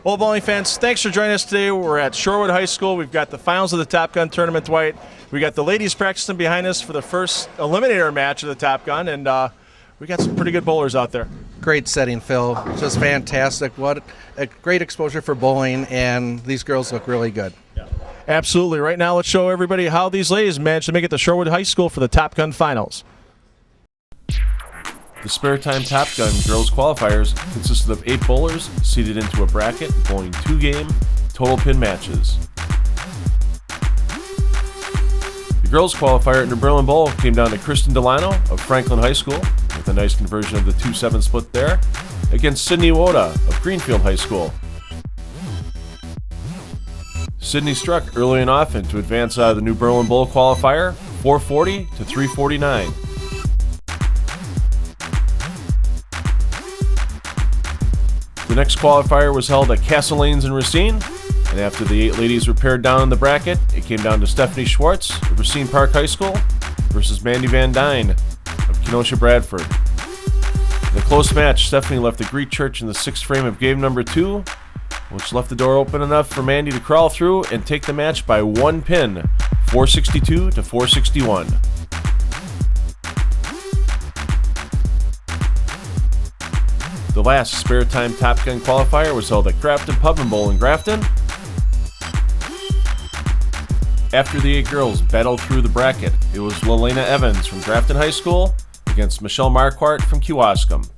Well, bowling fans, thanks for joining us today. We're at Shorewood High School. We've got the finals of the Top Gun tournament, Dwight. We got the ladies practicing behind us for the first Eliminator match of the Top Gun, and we got some pretty good bowlers out there. Great setting, Phil. Just fantastic. What a great exposure for bowling, and these girls look really good. Yeah. Absolutely. Right now, let's show everybody how these ladies managed to make it to Shorewood High School for the Top Gun Finals. The SpareTime Top Gun girls qualifiers consisted of 8 bowlers seated into a bracket, bowling 2-game total pin matches. The girls qualifier in the Berlin Bowl came down to Kristen Delano of Franklin High School, with a nice conversion of the 2-7 split there, against Sydney Woda of Greenfield High School. Sydney struck early and often to advance out of the new Berlin Bowl qualifier, 440 to 349. The next qualifier was held at Castle Lanes in Racine, and after the 8 ladies were paired down in the bracket, it came down to Stephanie Schwartz of Racine Park High School versus Mandi Van Duyn of Kenosha Bradford. In a close match, Stephanie left the Greek Church in the 6th frame of game number 2, which left the door open enough for Mandi to crawl through and take the match by 1 pin, 462 to 461. The last SpareTime Top Gun qualifier was held at Grafton Pub and Bowl in Grafton. After the 8 girls battled through the bracket, it was Lelena Evans from Grafton High School against Michele Marquardt from Kewaskum.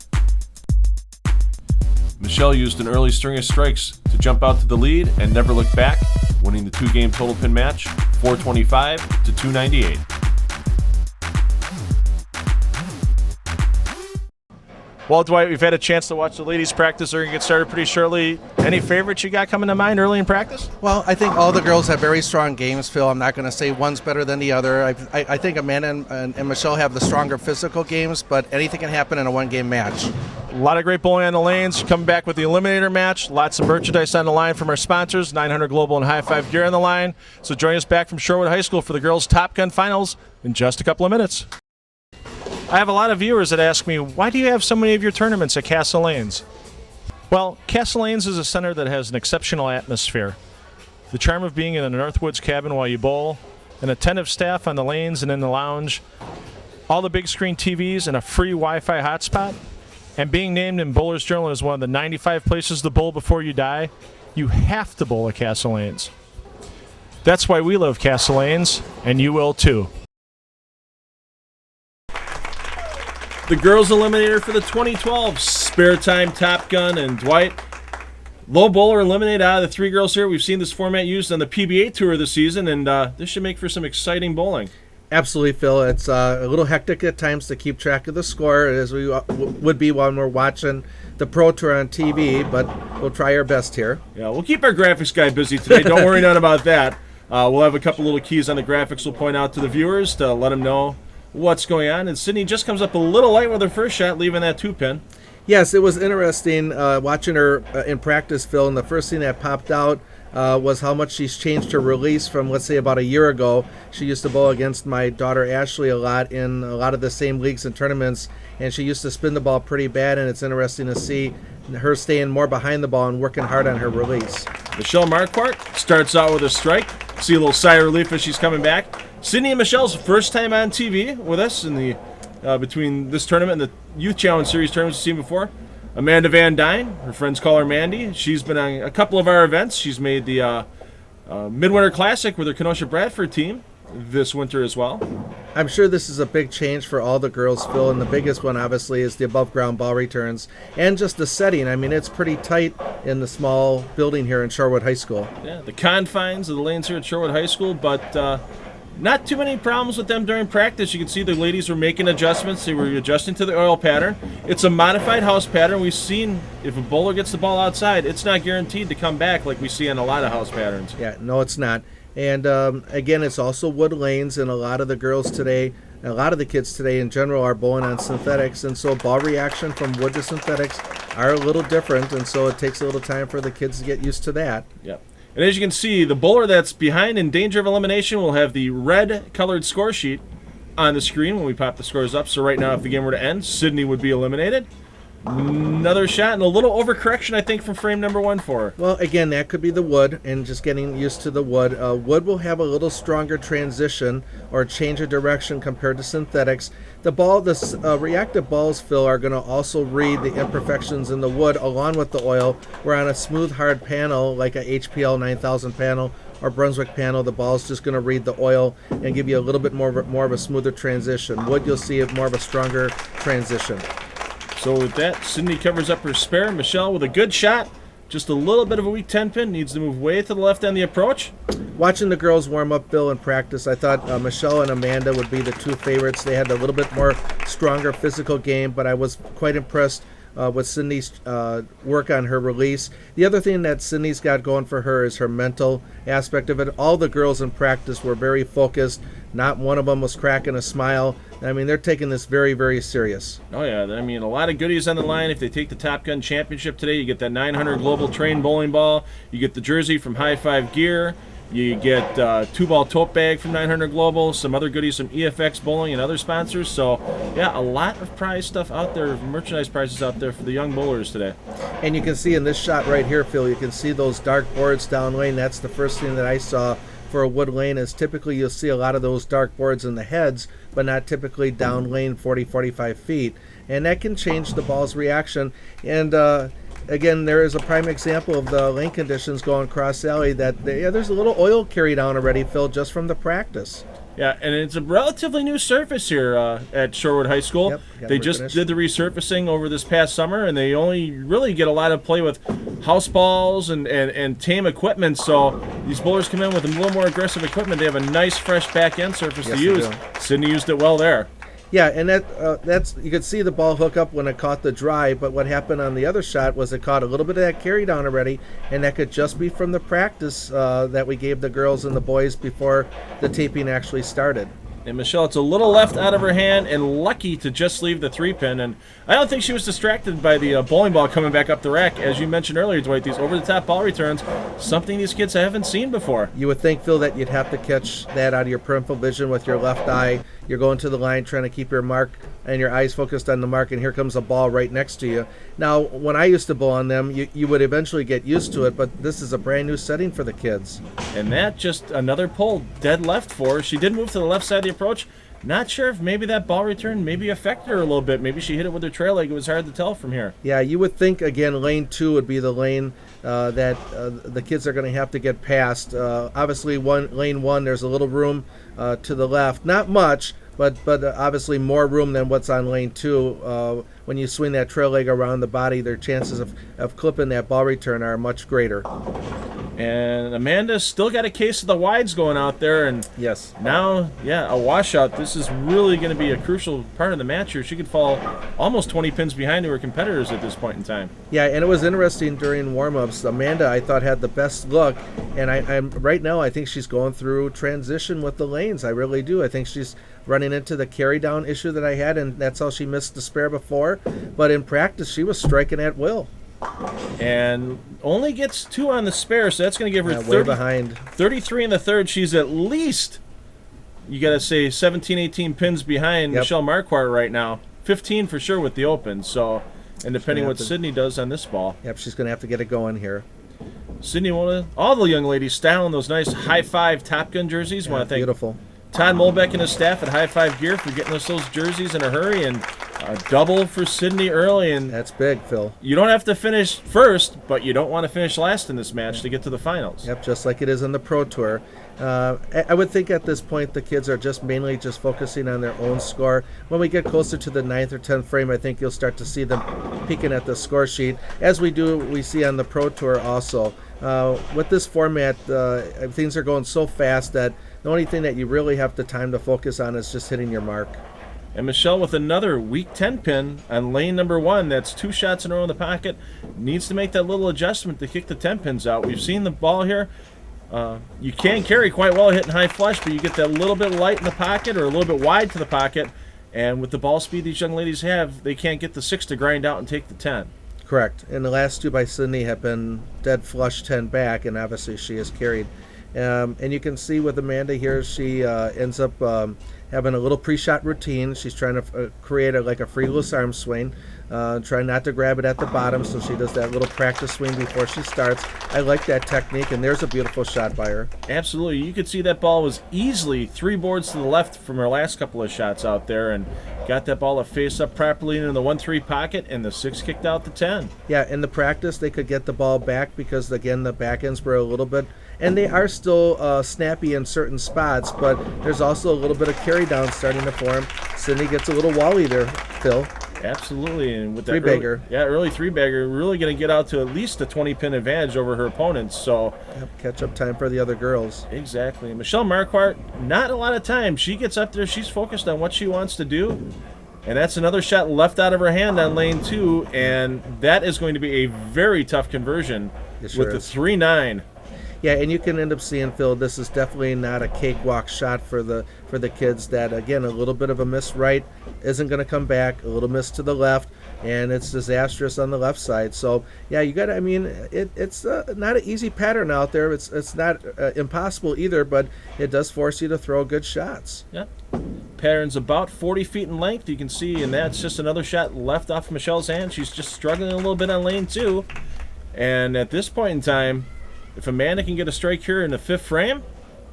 Michele used an early string of strikes to jump out to the lead and never looked back, winning the 2-game total pin match, 425 to 298. Well, Dwight, we've had a chance to watch the ladies practice. They're going to get started pretty shortly. Any favorites you got coming to mind early in practice? Well, I think all the girls have very strong games, Phil. I'm not going to say one's better than the other. I think Amanda and Michele have the stronger physical games, but anything can happen in a 1-game match. A lot of great bowling on the lanes. Coming back with the Eliminator match. Lots of merchandise on the line from our sponsors. 900 Global and High Five gear on the line. So join us back from Shorewood High School for the girls' Top Gun Finals in just a couple of minutes. I have a lot of viewers that ask me, why do you have so many of your tournaments at Castle Lanes? Well, Castle Lanes is a center that has an exceptional atmosphere. The charm of being in a Northwoods cabin while you bowl, an attentive staff on the lanes and in the lounge, all the big screen TVs and a free Wi-Fi hotspot, and being named in Bowler's Journal as one of the 95 places to bowl before you die, you have to bowl at Castle Lanes. That's why we love Castle Lanes, and you will too. The girls eliminator for the 2012 SpareTime Top Gun, and Dwight, low bowler eliminated out of the 3 girls here. We've seen this format used on the PBA Tour this season, and this should make for some exciting bowling. Absolutely, Phil. It's a little hectic at times to keep track of the score, as we would be when we're watching the Pro Tour on TV, but we'll try our best here. Yeah, we'll keep our graphics guy busy today. Don't worry none about that. We'll have a couple little keys on the graphics we'll point out to the viewers to let them know what's going on. And Sydney just comes up a little light with her first shot, leaving that 2-pin. Yes, it was interesting watching her in practice, Phil, and the first thing that popped out was how much she's changed her release from, let's say, about a year ago. She used to bowl against my daughter Ashley a lot in a lot of the same leagues and tournaments, and she used to spin the ball pretty bad, and it's interesting to see her staying more behind the ball and working hard on her release. Michele Marquardt starts out with a strike. See a little sigh of relief as she's coming back. Sydney and Michelle's first time on TV with us in the between this tournament and the Youth Challenge Series tournaments you've seen before. Amanda Van Duyn, her friends call her Mandy. She's been on a couple of our events. She's made the Midwinter Classic with her Kenosha Bradford team this winter as well. I'm sure this is a big change for all the girls, Phil, and the biggest one obviously is the above ground ball returns and just the setting. I mean, it's pretty tight in the small building here in Shorewood High School. Yeah, the confines of the lanes here at Shorewood High School, but not too many problems with them during practice. You can see the ladies were making adjustments. They were adjusting to the oil pattern. It's a modified house pattern. We've seen if a bowler gets the ball outside, it's not guaranteed to come back like we see on a lot of house patterns. Yeah, no, it's not. And again, it's also wood lanes, and a lot of the girls today, a lot of the kids today in general are bowling on synthetics, and so ball reaction from wood to synthetics are a little different, and so it takes a little time for the kids to get used to that. Yep. And as you can see, the bowler that's behind in danger of elimination will have the red colored score sheet on the screen when we pop the scores up. So right now, if the game were to end, Sydney would be eliminated. Another shot and a little overcorrection, I think, from frame number 1 for her. Well, again, that could be the wood and just getting used to the wood. Wood will have a little stronger transition or change of direction compared to synthetics. The reactive balls, Phil, are going to also read the imperfections in the wood along with the oil. We're on a smooth, hard panel like a HPL 9000 panel or Brunswick panel. The ball's just going to read the oil and give you a little bit more of a smoother transition. Wood, you'll see more of a stronger transition. So with that, Sydney covers up her spare. Michele with a good shot. Just a little bit of a weak 10 pin. Needs to move way to the left on the approach. Watching the girls warm up, Bill, in practice, I thought Michele and Amanda would be the two favorites. They had a little bit more stronger physical game, but I was quite impressed with Sydney's work on her release. The other thing that Sydney's got going for her is her mental aspect of it. All the girls in practice were very focused. Not one of them was cracking a smile. I mean, they're taking this very, very serious. Oh, yeah. I mean, a lot of goodies on the line. If they take the Top Gun Championship today, you get that 900 Global Train bowling ball. You get the jersey from High Five Gear. You get 2-ball tote bag from 900 Global, some other goodies from EFX Bowling and other sponsors. So, yeah, a lot of prize stuff out there, merchandise prizes out there for the young bowlers today. And you can see in this shot right here, Phil, you can see those dark boards down lane. That's the first thing that I saw for a wood lane is typically you'll see a lot of those dark boards in the heads, but not typically down lane 40-45 feet. And that can change the ball's reaction. And again, there is a prime example of the lane conditions going cross alley that there's a little oil carried down already, Phil, just from the practice. Yeah, and it's a relatively new surface here at Shorewood High School. Yep, they just did the resurfacing over this past summer, and they only really get a lot of play with house balls and tame equipment. So these bowlers come in with a little more aggressive equipment. They have a nice, fresh back end surface to use. Sydney used it well there. Yeah, and that's you could see the ball hook up when it caught the dry, but what happened on the other shot was it caught a little bit of that carry down already, and that could just be from the practice that we gave the girls and the boys before the taping actually started. And Michele, it's a little left out of her hand and lucky to just leave the 3-pin. And I don't think she was distracted by the bowling ball coming back up the rack. As you mentioned earlier, Dwight, these over-the-top ball returns, something these kids haven't seen before. You would think, Phil, that you'd have to catch that out of your peripheral vision with your left eye. You're going to the line trying to keep your mark and your eyes focused on the mark, and here comes a ball right next to you. Now, when I used to bowl on them, you would eventually get used to it, but this is a brand new setting for the kids. And that just another pull dead left for her. She did move to the left side of the approach. Not sure if maybe that ball return maybe affected her a little bit. Maybe she hit it with her trail leg. It was hard to tell from here. Yeah, you would think, again, lane 2 would be the lane that the kids are going to have to get past. Obviously, lane 1, there's a little room to the left. Not much, but obviously more room than what's on lane 2. When you swing that trail leg around the body, their chances of clipping that ball return are much greater. And Amanda's still got a case of the wides going out there. And yes, now, yeah, a washout. This is really going to be a crucial part of the match here. She could fall almost 20 pins behind to her competitors at this point in time. Yeah, and it was interesting during warm-ups. Amanda, I thought, had the best look. And I'm right now, I think she's going through transition with the lanes. I really do. I think she's running into the carry-down issue that I had, and that's how she missed the spare before. But in practice, she was striking at will. And only gets 2 on the spare, so that's going to give her way behind. 33 in the third. She's at least, you got to say, 17, 18 pins behind Michele Marquardt right now. 15 for sure with the open. So, and depending what Sydney does on this ball. Yep, she's going to have to get it going here. Sydney Woda, all the young ladies styling those nice High Five Top Gun jerseys. Yeah, Want to thank beautiful. Todd Molbeck and his staff at High Five Gear for getting us those jerseys in a hurry, and a double for Sydney early. And that's big, Phil. You don't have to finish first, but you don't want to finish last in this match to get to the finals. Yep, just like it is in the Pro Tour. I would think at this point the kids are mainly focusing on their own score. When we get closer to the 9th or 10th frame, I think you'll start to see them peeking at the score sheet, as we see on the Pro Tour also. With this format, things are going so fast that the only thing that you really have the time to focus on is just hitting your mark. And Michele with another weak 10 pin on lane number 1. That's 2 shots in a row in the pocket. Needs to make that little adjustment to kick the 10 pins out. We've seen the ball here. You can carry quite well hitting high flush, but you get that little bit light in the pocket or a little bit wide to the pocket. And with the ball speed these young ladies have, they can't get the 6 to grind out and take the 10. Correct. And the last 2 by Sydney have been dead flush 10 back, and obviously she has carried. And you can see with Amanda here, she ends up having a little pre-shot routine. She's trying to create a free loose arm swing. Try not to grab it at the bottom, so she does that little practice swing before she starts. I like that technique, and there's a beautiful shot by her. Absolutely. You could see that ball was easily 3 boards to the left from her last couple of shots out there, and got that ball to face up properly into the 1-3 pocket, and the 6 kicked out the 10. Yeah, in the practice, they could get the ball back because, again, the back ends were a little bit, and they are still snappy in certain spots, but there's also a little bit of carry down starting to form. Sydney gets a little wally there, Phil. Absolutely, and with that three-bagger. Early 3-bagger, really going to get out to at least a 20-pin advantage over her opponents. So, catch-up time for the other girls. Exactly. Michele Marquardt, not a lot of time. She gets up there, she's focused on what she wants to do, and that's another shot left out of her hand on lane 2, and that is going to be a very tough conversion with the 3-9. Yeah, and you can end up seeing, Phil, this is definitely not a cakewalk shot for the kids. That, again, a little bit of a miss right isn't going to come back, a little miss to the left, and it's disastrous on the left side. So, yeah, you got to, I mean, it's not an easy pattern out there. It's not impossible either, but it does force you to throw good shots. Yeah. Pattern's about 40 feet in length, you can see, and that's just another shot left off Michelle's hand. She's just struggling a little bit on lane 2, and at this point in time, if Amanda can get a strike here in the 5th frame,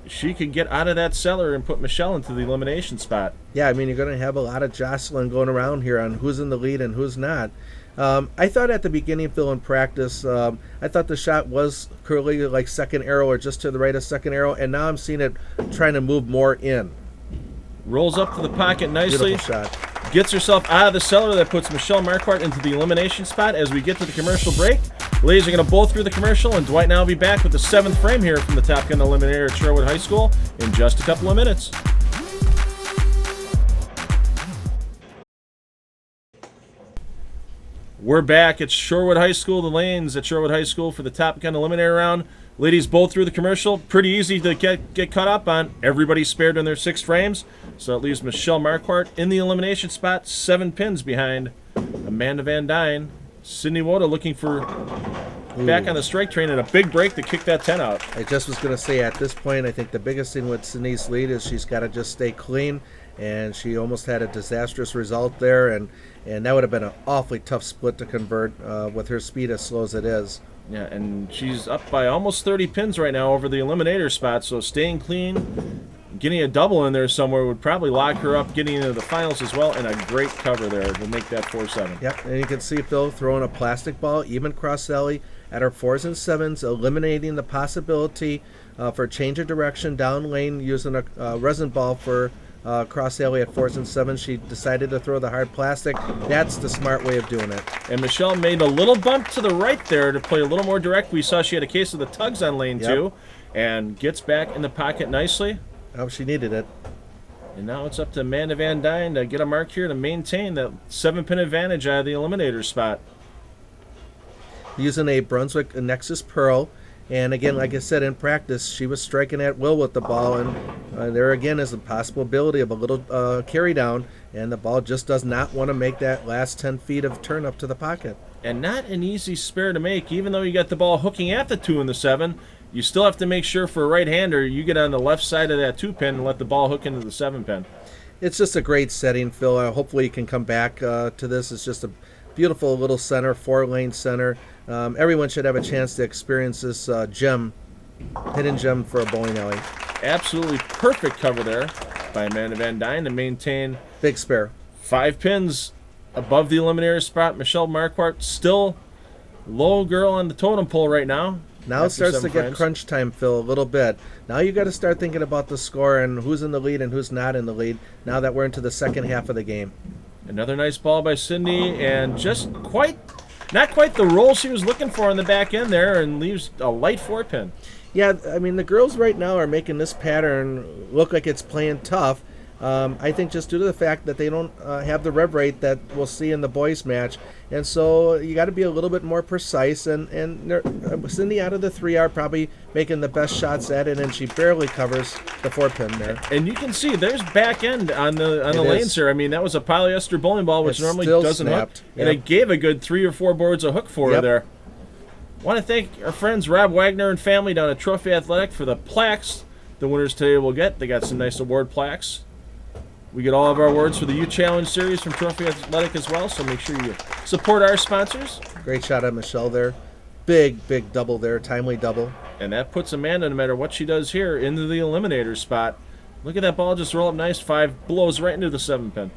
she could get out of that cellar and put Michele into the elimination spot. Yeah, I mean, you're going to have a lot of jostling going around here on who's in the lead and who's not. I thought at the beginning, Phil, in practice, I thought the shot was curly like second arrow or just to the right of second arrow, and now I'm seeing it trying to move more in. Rolls up to the pocket nicely. Beautiful shot. Gets herself out of the cellar. That puts Michele Marquardt into the elimination spot as we get to the commercial break. Ladies are going to bowl through the commercial, and Dwight and I will be back with the 7th frame here from the Top Gun Eliminator at Shorewood High School in just a couple of minutes. We're back at Shorewood High School, the lanes at Shorewood High School for the Top Gun Eliminator round. Ladies both through the commercial. Pretty easy to get caught up on. Everybody spared in their 6 frames. So it leaves Michele Marquardt in the elimination spot, 7 pins behind Amanda Van Duyn. Sydney Woda looking for back on the strike train and a big break to kick that 10 out. I just was going to say, at this point, I think the biggest thing with Sydney's lead is she's got to just stay clean, and she almost had a disastrous result there, and that would have been an awfully tough split to convert with her speed as slow as it is. Yeah, and she's up by almost 30 pins right now over the eliminator spot, so staying clean, getting a double in there somewhere would probably lock her up, getting into the finals as well, and a great cover there to make that 4-7. Yep, and you can see Phil throwing a plastic ball, even cross alley, at her 4s and 7s, eliminating the possibility for change of direction down lane using a resin ball for cross alley at 4s and 7s. She decided to throw the hard plastic. That's the smart way of doing it. And Michele made a little bump to the right there to play a little more direct. We saw she had a case of the tugs on lane 2 and gets back in the pocket nicely. Oh, she needed it. And now it's up to Mandi Van Duyn to get a mark here to maintain that 7-pin advantage out of the eliminator spot. Using a Brunswick Nexus Pearl. And again, like I said, in practice, she was striking at will with the ball. And there again is a possibility of a little carry down. And the ball just does not want to make that last 10 feet of turn up to the pocket. And not an easy spare to make. Even though you got the ball hooking at the 2 and the 7, you still have to make sure for a right-hander you get on the left side of that 2-pin and let the ball hook into the 7-pin. It's just a great setting, Phil. Hopefully you can come back to this. It's just a beautiful little center, 4-lane center. Everyone should have a chance to experience this hidden gem for a bowling alley. Absolutely perfect cover there by Amanda Van Duyn to maintain big spare. 5 pins above the eliminator spot. Michele Marquardt still low girl on the totem pole right now. Now it starts to get crunch time, Phil, a little bit. Now you got to start thinking about the score and who's in the lead and who's not in the lead now that we're into the second half of the game. Another nice ball by Sydney, and just not quite the roll she was looking for in the back end there, and leaves a light 4-pin. Yeah, I mean, the girls right now are making this pattern look like it's playing tough. I think just due to the fact that they don't have the rev rate that we'll see in the boys match. And so you got to be a little bit more precise. And Sydney out of the 3 are probably making the best shots at it, and she barely covers the 4-pin there. And you can see there's back end on the lanes here. I mean, that was a polyester bowling ball, which normally doesn't hook. And it gave a good 3 or 4 boards of hook for her there. Want to thank our friends Rob Wagner and family down at Trophy Athletic for the plaques the winners today will get. They got some nice award plaques. We get all of our awards for the U Challenge series from Trophy Athletic as well, so make sure you support our sponsors. Great shot at Michele there. Big double there, timely double. And that puts Amanda, no matter what she does here, into the eliminator spot. Look at that ball just roll up nice. 5 blows right into the 7-pin.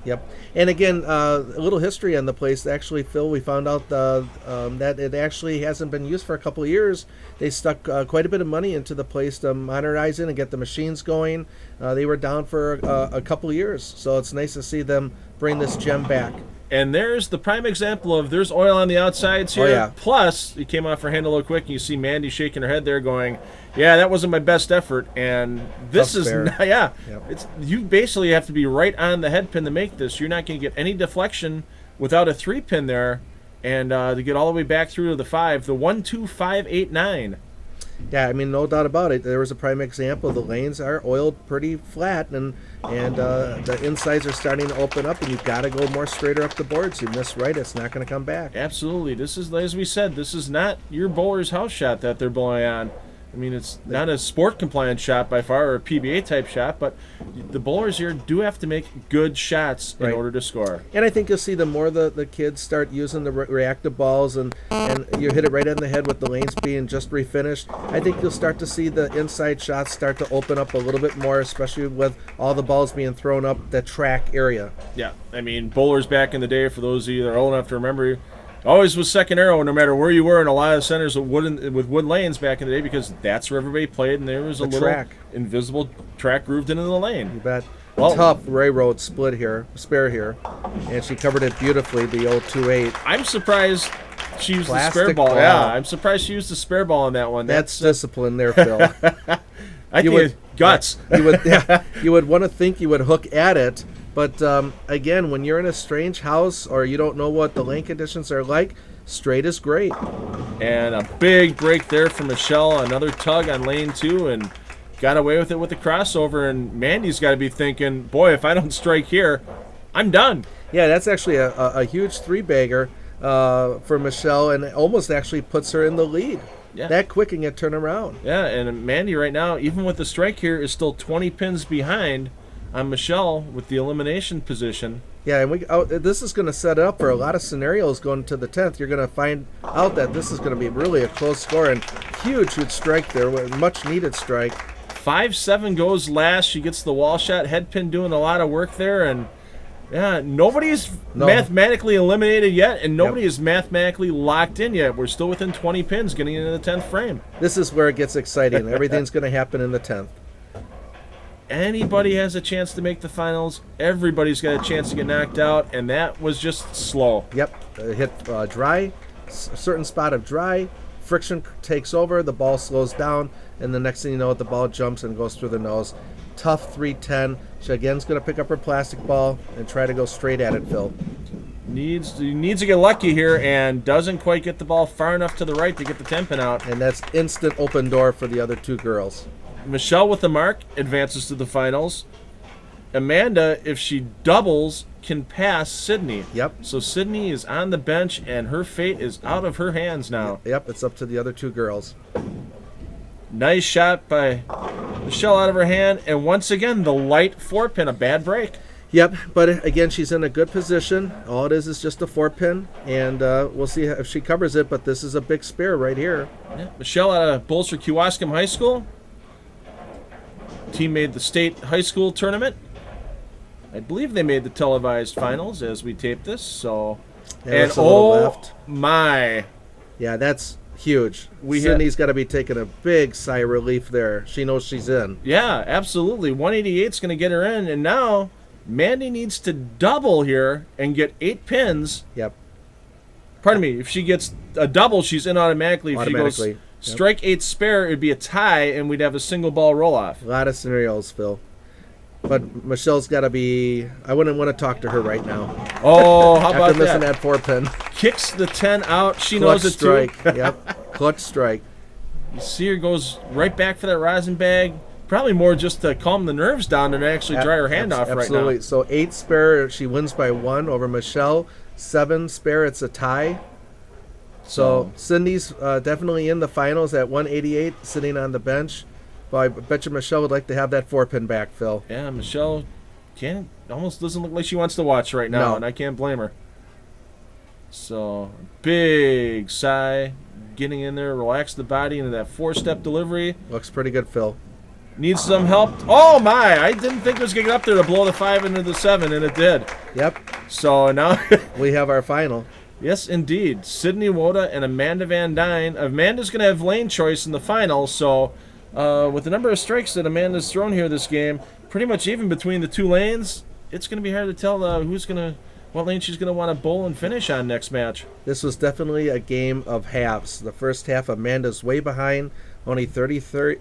Yep. And again, a little history on the place. Actually, Phil, we found out that it actually hasn't been used for a couple of years. They stuck quite a bit of money into the place to modernize it and get the machines going. They were down for a couple of years. So it's nice to see them bring this gem back. And there's the prime example of there's oil on the outsides here. Oh, yeah. Plus, it came off her hand a little quick, and you see Mandi shaking her head there going, yeah, that wasn't my best effort. And this Tough is, spare. yeah, Yep. it's you basically have to be right on the head pin to make this. You're not going to get any deflection without a 3-pin there. And to get all the way back through to the 5, the 1, 2, 5, 8, 9. Yeah, I mean, no doubt about it. There was a prime example. The lanes are oiled pretty flat, and the insides are starting to open up, and you've got to go more straighter up the boards. You miss right, it's not going to come back. Absolutely. This is, as we said, this is not your bowler's house shot that they're blowing on. I mean, it's not a sport-compliant shot by far, or a PBA-type shot, but the bowlers here do have to make good shots in Right. order to score. And I think you'll see the more the kids start using the reactive balls and you hit it right in the head with the lanes being just refinished, I think you'll start to see the inside shots start to open up a little bit more, especially with all the balls being thrown up the track area. Yeah, I mean, bowlers back in the day, for those of you that are old enough to remember, always was second arrow no matter where you were in a lot of centers with wood lanes back in the day, because that's where everybody played, and there was a The little track. invisible track grooved into the lane. You bet. Well- Tough railroad split here, spare here, and she covered it beautifully, the 028. I'm surprised she used the spare Plastic ball. ball. Yeah, I'm surprised she used the spare ball on that one. That's discipline there, Phil. I think would- guts. You would want to think you would hook at it, but again, when you're in a strange house or you don't know what the lane conditions are like, straight is great. And a big break there for Michele. Another tug on lane 2, and got away with it with the crossover. And Mandi's got to be thinking, boy, if I don't strike here, I'm done. Yeah, that's actually a huge 3-bagger for Michele, and it almost actually puts her in the lead. Yeah. That quick can get turned around. Yeah, and Mandi right now, even with the strike here, is still 20 pins behind on Michele with the elimination position. Yeah, and this is going to set up for a lot of scenarios going to the 10th. You're going to find out that this is going to be really a close score, and huge strike there, much needed strike. 5-7 goes last. She gets the wall shot. Head pin doing a lot of work there, and yeah, nobody's mathematically eliminated yet, and nobody is mathematically locked in yet. We're still within 20 pins getting into the 10th frame. This is where it gets exciting. Everything's going to happen in the 10th. Anybody has a chance to make the finals. Everybody's got a chance to get knocked out, and that was just slow. Yep, hit dry, a certain spot of dry, friction takes over, the ball slows down, and the next thing you know, the ball jumps and goes through the nose. Tough 310. She again's going to pick up her plastic ball and try to go straight at it, Phil. Needs to get lucky here, and doesn't quite get the ball far enough to the right to get the 10 pin out. And that's instant open door for the other two girls. Michele with the mark advances to the finals. Amanda, if she doubles, can pass Sydney. Yep. So Sydney is on the bench, and her fate is out of her hands now. Yep, it's up to the other two girls. Nice shot by Michele out of her hand, and once again, the light 4-pin, a bad break. Yep, but again, she's in a good position. All it is just a 4-pin, and we'll see if she covers it, but this is a big spare right here. Yeah. Michele out of Bolster Kewaskum High School. Team made the state high school tournament. I believe they made the televised finals as we tape this. So, Yeah, and that's a little oh left. my, Yeah, that's huge. We Sydney's got to be taking a big sigh of relief there. She knows she's in. yeah, absolutely. 188's going to get her in, and now Mandi needs to double here and get 8 pins. Yep. Pardon me. If she gets a double, she's in automatically. If she Automatically. goes strike 8 spare, it'd be a tie, and we'd have a single ball roll off. A lot of scenarios, Phil. But Michelle's got to be... I wouldn't want to talk to her right now. Oh, how about After missing that? that 4-pin. Kicks the 10 out. She Clutch knows it strike. too. Yep. Clutch strike. You see her goes right back for that rosin bag. Probably more just to calm the nerves down and actually dry her hand off Absolutely. right now. So 8 spare, she wins by 1 over Michele. 7 spare, it's a tie. So Sydney's definitely in the finals at 188, sitting on the bench. But I bet you Michele would like to have that 4-pin back, Phil. Yeah, Michele almost doesn't look like she wants to watch right now, No. and I can't blame her. So, big sigh. Getting in there, relax the body into that 4-step delivery. Looks pretty good, Phil. Needs some help. Oh, my. I didn't think it was going to get up there to blow the 5 into the 7, and it did. Yep. So, now... we have our final. Yes, indeed. Sydney Woda and Mandi Van Duyn. Amanda's going to have lane choice in the final, so with the number of strikes that Amanda's thrown here this game, pretty much even between the two lanes, it's going to be hard to tell what lane she's going to want to bowl and finish on next match. This was definitely a game of halves. The first half, Amanda's way behind, only 33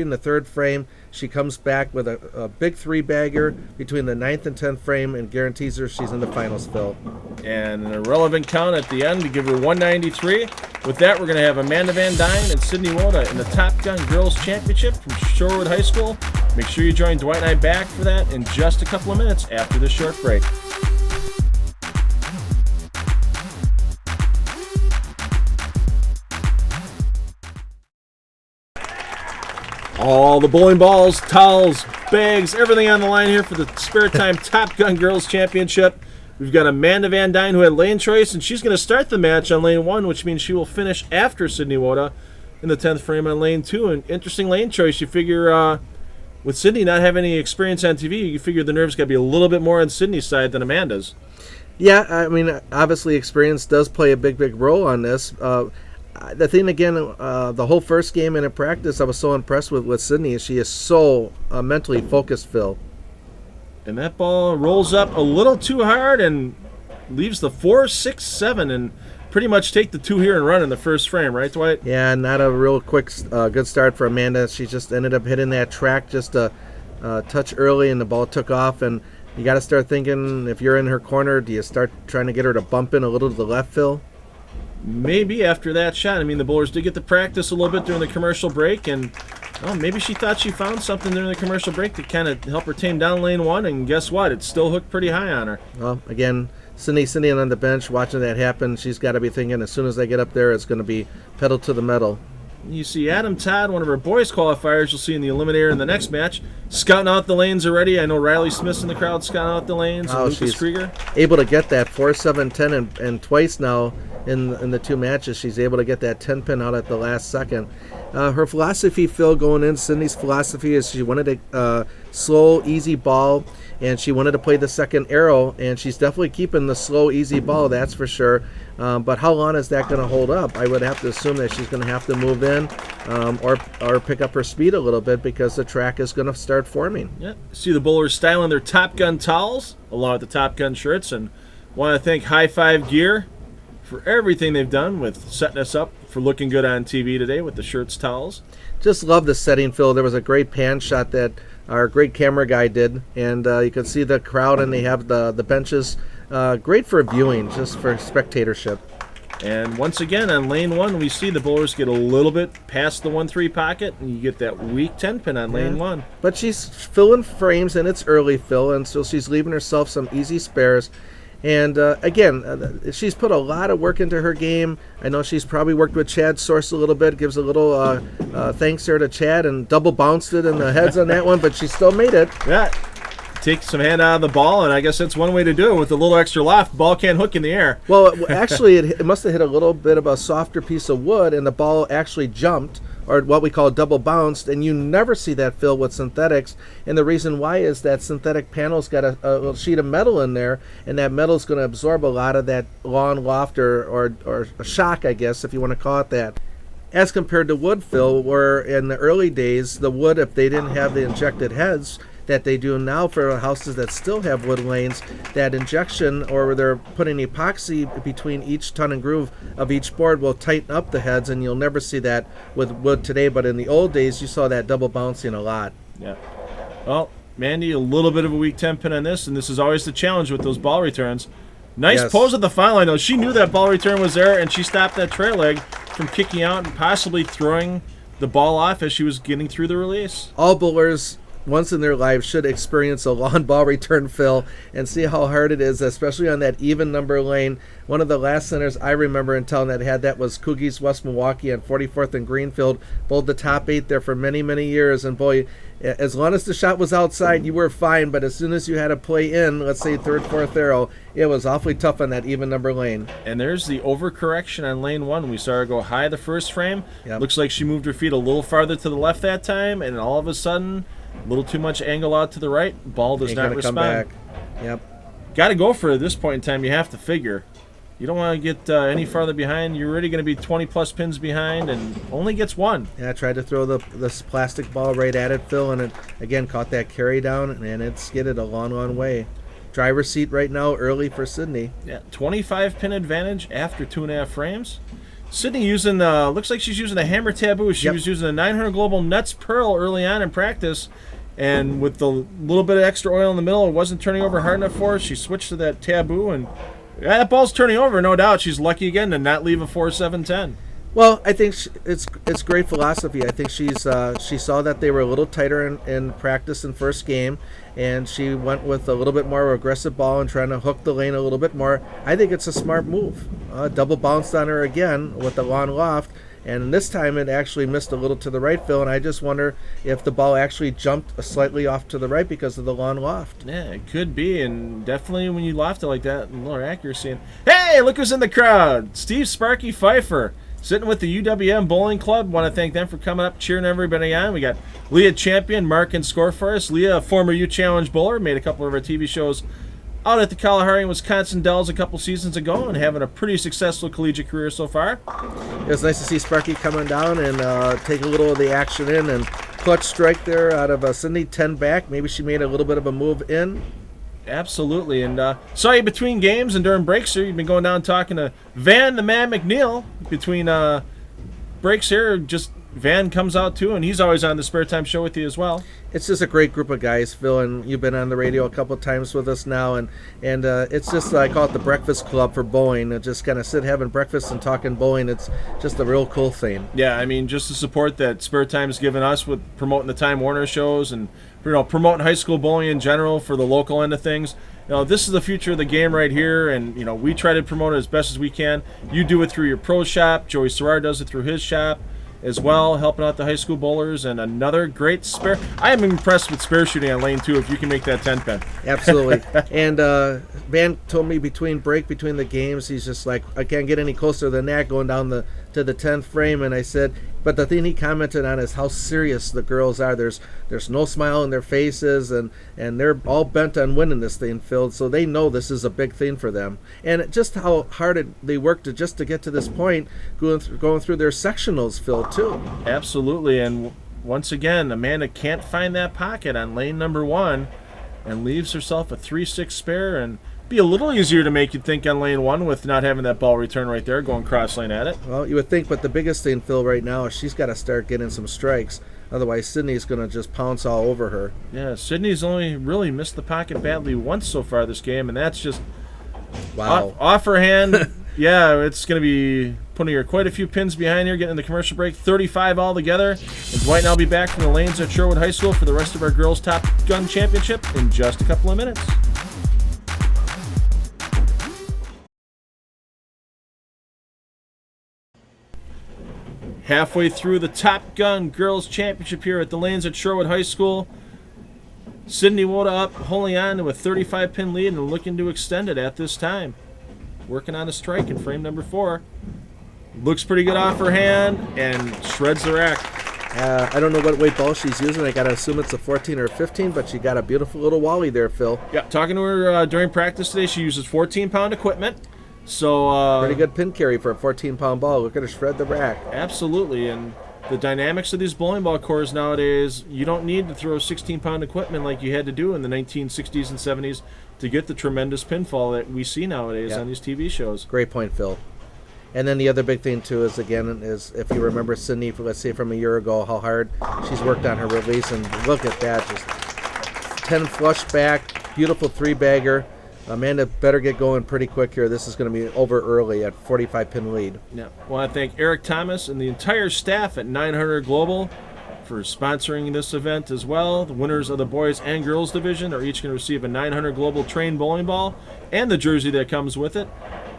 in the third frame. She comes back with a big 3-bagger between the 9th and 10th frame and guarantees her she's in the finals, Phil. And an irrelevant count at the end to give her 193. With that, we're going to have Mandi Van Duyn and Sydney Woda in the Top Gun Girls Championship from Shorewood High School. Make sure you join Dwight and I back for that in just a couple of minutes after this short break. All the bowling balls, towels, bags, everything on the line here for the SpareTime Top Gun Girls Championship. We've got Mandi Van Duyn who had lane choice, and she's going to start the match on lane 1, which means she will finish after Sydney Woda in the 10th frame on lane 2. An interesting lane choice. You figure with Sydney not having any experience on TV, you figure the nerves got to be a little bit more on Sydney's side than Amanda's. Yeah, I mean, obviously experience does play a big role on this. The thing again, the whole first game and in practice, I was so impressed with Sydney. She is so mentally focused, Phil. And that ball rolls up a little too hard and leaves the 4, 6, 7, and pretty much take the 2 here and run in the first frame, right, Dwight? Yeah, not a real quick, good start for Amanda. She just ended up hitting that track just a touch early, and the ball took off. And you got to start thinking, if you're in her corner, do you start trying to get her to bump in a little to the left, Phil? Maybe after that shot. I mean, the bowlers did get to practice a little bit during the commercial break, and maybe she thought she found something during the commercial break to kind of help her tame down lane 1, and guess what? It still hooked pretty high on her. Well, again, Sydney on the bench watching that happen, she's got to be thinking as soon as they get up there, it's going to be pedal to the metal. You see Adam Todd, one of our boys qualifiers you'll see in the Eliminator in the next match, scouting out the lanes already. I know Riley Smith's in the crowd scouting out the lanes, and Lucas Krueger. Able to get that 4, 7, 10, and twice now in the 2 matches, she's able to get that 10 pin out at the last second. Her philosophy, Phil, going in, Sydney's philosophy is she wanted a slow, easy ball, and she wanted to play the second arrow, and she's definitely keeping the slow, easy ball, that's for sure. But how long is that going to hold up? I would have to assume that she's going to have to move in or pick up her speed a little bit because the track is going to start forming. Yeah. See the bowlers styling their Top Gun towels along with the Top Gun shirts, and want to thank High Five Gear for everything they've done with setting us up for looking good on TV today with the shirts, towels. Just love the setting, Phil. There was a great pan shot that our great camera guy did, and you could see the crowd, and they have the benches. Great for viewing, just for spectatorship. And once again, on lane 1, we see the bowlers get a little bit past the 1-3 pocket, and you get that weak 10 pin on lane 1. But she's filling frames, and it's early, Phil, and so she's leaving herself some easy spares. And again, she's put a lot of work into her game. I know she's probably worked with Chad Source a little bit. Gives a little thanks there to Chad, and double bounced it in the heads on that one, but she still made it. Yeah. Take some hand out of the ball, and I guess that's one way to do it. With a little extra loft, the ball can't hook in the air. Well, actually, it must have hit a little bit of a softer piece of wood, and the ball actually jumped, or what we call double bounced, and you never see that, Phil, with synthetics. And the reason why is that synthetic panel's got a little sheet of metal in there, and that metal's going to absorb a lot of that lawn loft or a shock, I guess, if you want to call it that. As compared to wood, Phil, where in the early days, the wood, if they didn't have the injected heads that they do now for houses that still have wood lanes, that injection, or they're putting epoxy between each ton and groove of each board, will tighten up the heads, and you'll never see that with wood today. But in the old days, you saw that double bouncing a lot. Yeah. Well, Mandi, a little bit of a weak 10 pin on this, and this is always the challenge with those ball returns. Nice pose at the foul line, though. She knew that ball return was there, and she stopped that trail leg from kicking out and possibly throwing the ball off as she was getting through the release. All bowlers once in their lives should experience a lawn ball return, Phil, and see how hard it is, especially on that even number lane. One of the last centers I remember in town that had that was Cougie's West Milwaukee on 44th and Greenfield. Bowled the top 8 there for many, many years, and boy, as long as the shot was outside, you were fine, but as soon as you had to play in, let's say third, fourth arrow, it was awfully tough on that even number lane. And there's the overcorrection on lane 1. We saw her go high the first frame. Yep. Looks like she moved her feet a little farther to the left that time, and all of a sudden, a little too much angle out to the right. Ball does Ain't not gonna respond. come back. Yep. Got to go for it at this point in time. You have to figure. You don't want to get any farther behind. You're already going to be 20-plus pins behind, and only gets one. Yeah, I tried to throw this plastic ball right at it, Phil, and it, again, caught that carry down, and it skidded a long, long way. Driver's seat right now, early for Sydney. Yeah, 25-pin advantage after 2.5 frames. Sydney using, looks like she's using a hammer taboo. She was using a 900 Global Nuts Pearl early on in practice, and with the little bit of extra oil in the middle, it wasn't turning over hard enough for her. She switched to that taboo, and yeah, that ball's turning over, no doubt. She's lucky again to not leave a 4-7-10. Well, I think it's great philosophy. I think she saw that they were a little tighter in practice in first game, and she went with a little bit more aggressive ball and trying to hook the lane a little bit more. I think it's a smart move. Double bounced on her again with the long loft, and this time it actually missed a little to the right, Phil, and I just wonder if the ball actually jumped slightly off to the right because of the long loft. Yeah, it could be, and definitely when you loft it like that, lower accuracy. And hey, look who's in the crowd! Steve Sparky Pfeiffer, sitting with the UWM Bowling Club. Want to thank them for coming up, cheering everybody on. We got Leah Champion, Mark and score for us. Leah, a former U Challenge bowler, made a couple of our TV shows out at the Kalahari and Wisconsin Dells a couple seasons ago, and having a pretty successful collegiate career so far. It was nice to see Sparky coming down and take a little of the action in, and clutch strike there out of Sydney, 10 back. Maybe she made a little bit of a move in. Absolutely, and saw you between games and during breaks here. You've been going down talking to Van the Man McNeil between breaks here. Just Van comes out too, and he's always on the Spare Time show with you as well. It's just a great group of guys, Phil, and you've been on the radio a couple of times with us now, and it's just, I call it the breakfast club for bowling. Just kind of sit having breakfast and talking bowling. It's just a real cool thing. Yeah, I mean, just the support that Spare Time's given us with promoting the Time Warner shows and promoting high school bowling in general for the local end of things. This is the future of the game right here, and we try to promote it as best as we can. You do it through your pro shop. Joey Serrar does it through his shop as well, helping out the high school bowlers. And another great spare. I am impressed with spare shooting on lane 2 if you can make that 10 pin. Absolutely. And Van told me between the games, he's just like, I can't get any closer than that going down to the 10th frame. And I said, but the thing he commented on is how serious the girls are. There's no smile in their faces, and they're all bent on winning this thing, Phil. So they know this is a big thing for them, and just how hard they worked to get to this point, going through their sectionals, Phil, too. Absolutely, and once again, Amanda can't find that pocket on lane number 1, and leaves herself a 3-6 spare, and be a little easier to make you think on lane 1 with not having that ball return right there, going cross lane at it. Well, you would think, but the biggest thing, Phil, right now is she's got to start getting some strikes. Otherwise, Sydney's going to just pounce all over her. Yeah, Sydney's only really missed the pocket badly once so far this game, and that's just wow. Off her hand. Yeah, it's going to be putting her quite a few pins behind here, getting the commercial break. 35 altogether. And Dwight and I'll be back from the lanes at Shorewood High School for the rest of our Girls Top Gun Championship in just a couple of minutes. Halfway through the Top Gun Girls Championship here at the lanes at Shorewood High School. Sydney Woda up, holding on to a 35-pin lead and looking to extend it at this time. Working on a strike in frame number 4. Looks pretty good off her hand and shreds the rack. I don't know what weight ball she's using. I got to assume it's a 14 or a 15, but she got a beautiful little wally there, Phil. Yeah, talking to her during practice today, she uses 14-pound equipment. So pretty good pin carry for a 14-pound ball. Look at her shred the rack. Absolutely, and the dynamics of these bowling ball cores nowadays, you don't need to throw 16-pound equipment like you had to do in the 1960s and 70s to get the tremendous pinfall that we see nowadays on these TV shows. Great point, Phil. And then the other big thing, too, is if you remember Sydney, let's say from a year ago, how hard she's worked on her release. And look at that, just 10 flush back, beautiful 3-bagger. Amanda better get going pretty quick here. This is going to be over early at 45-pin lead. Yeah. I want to thank Eric Thomas and the entire staff at 900 Global for sponsoring this event as well. The winners of the boys and girls division are each going to receive a 900 Global Train bowling ball and the jersey that comes with it.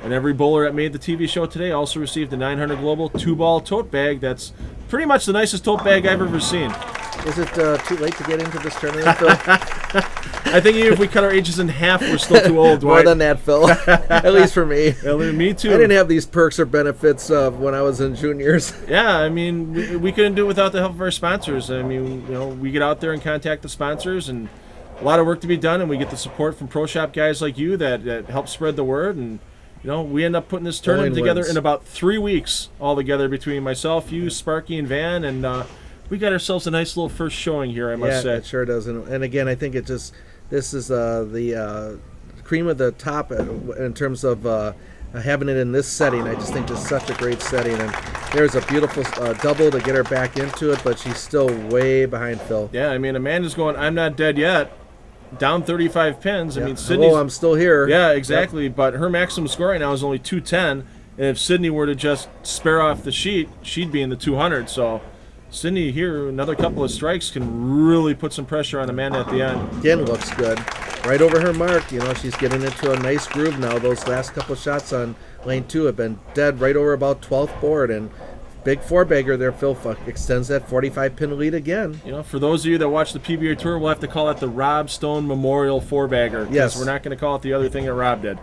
And every bowler that made the TV show today also received a 900 Global 2-ball tote bag. That's pretty much the nicest tote bag I've ever seen. Is it too late to get into this tournament, Phil? I think even if we cut our ages in half, we're still too old, More right? than that, Phil. At least for me. Me too. I didn't have these perks or benefits when I was in juniors. Yeah, I mean, we couldn't do it without the help of our sponsors. I mean, you know, we get out there and contact the sponsors, and a lot of work to be done, and we get the support from pro shop guys like you that help spread the word. And, you know, we end up putting this tournament together in about 3 weeks all together between myself, you, Sparky, and Van, and we got ourselves a nice little first showing here, I must say. Yeah, it sure does. And again, I think this is the cream of the top in terms of having it in this setting. I just think this is such a great setting. And there's a beautiful double to get her back into it, but she's still way behind Phil. Yeah, I mean, Amanda's going, I'm not dead yet. Down 35 pins. I mean, Sydney's... Hello, I'm still here. Yeah, exactly. Yep. But her maximum score right now is only 210. And if Sydney were to just spare off the sheet, she'd be in the 200. So Sydney here, another couple of strikes can really put some pressure on Amanda at the end. Again, looks good. Right over her mark. You know, she's getting into a nice groove now. Those last couple of shots on lane 2 have been dead right over about 12th board. And big 4-bagger there, Phil extends that 45-pin lead again. You know, for those of you that watch the PBA Tour, we'll have to call it the Rob Stone Memorial 4-bagger. Yes. We're not going to call it the other thing that Rob did.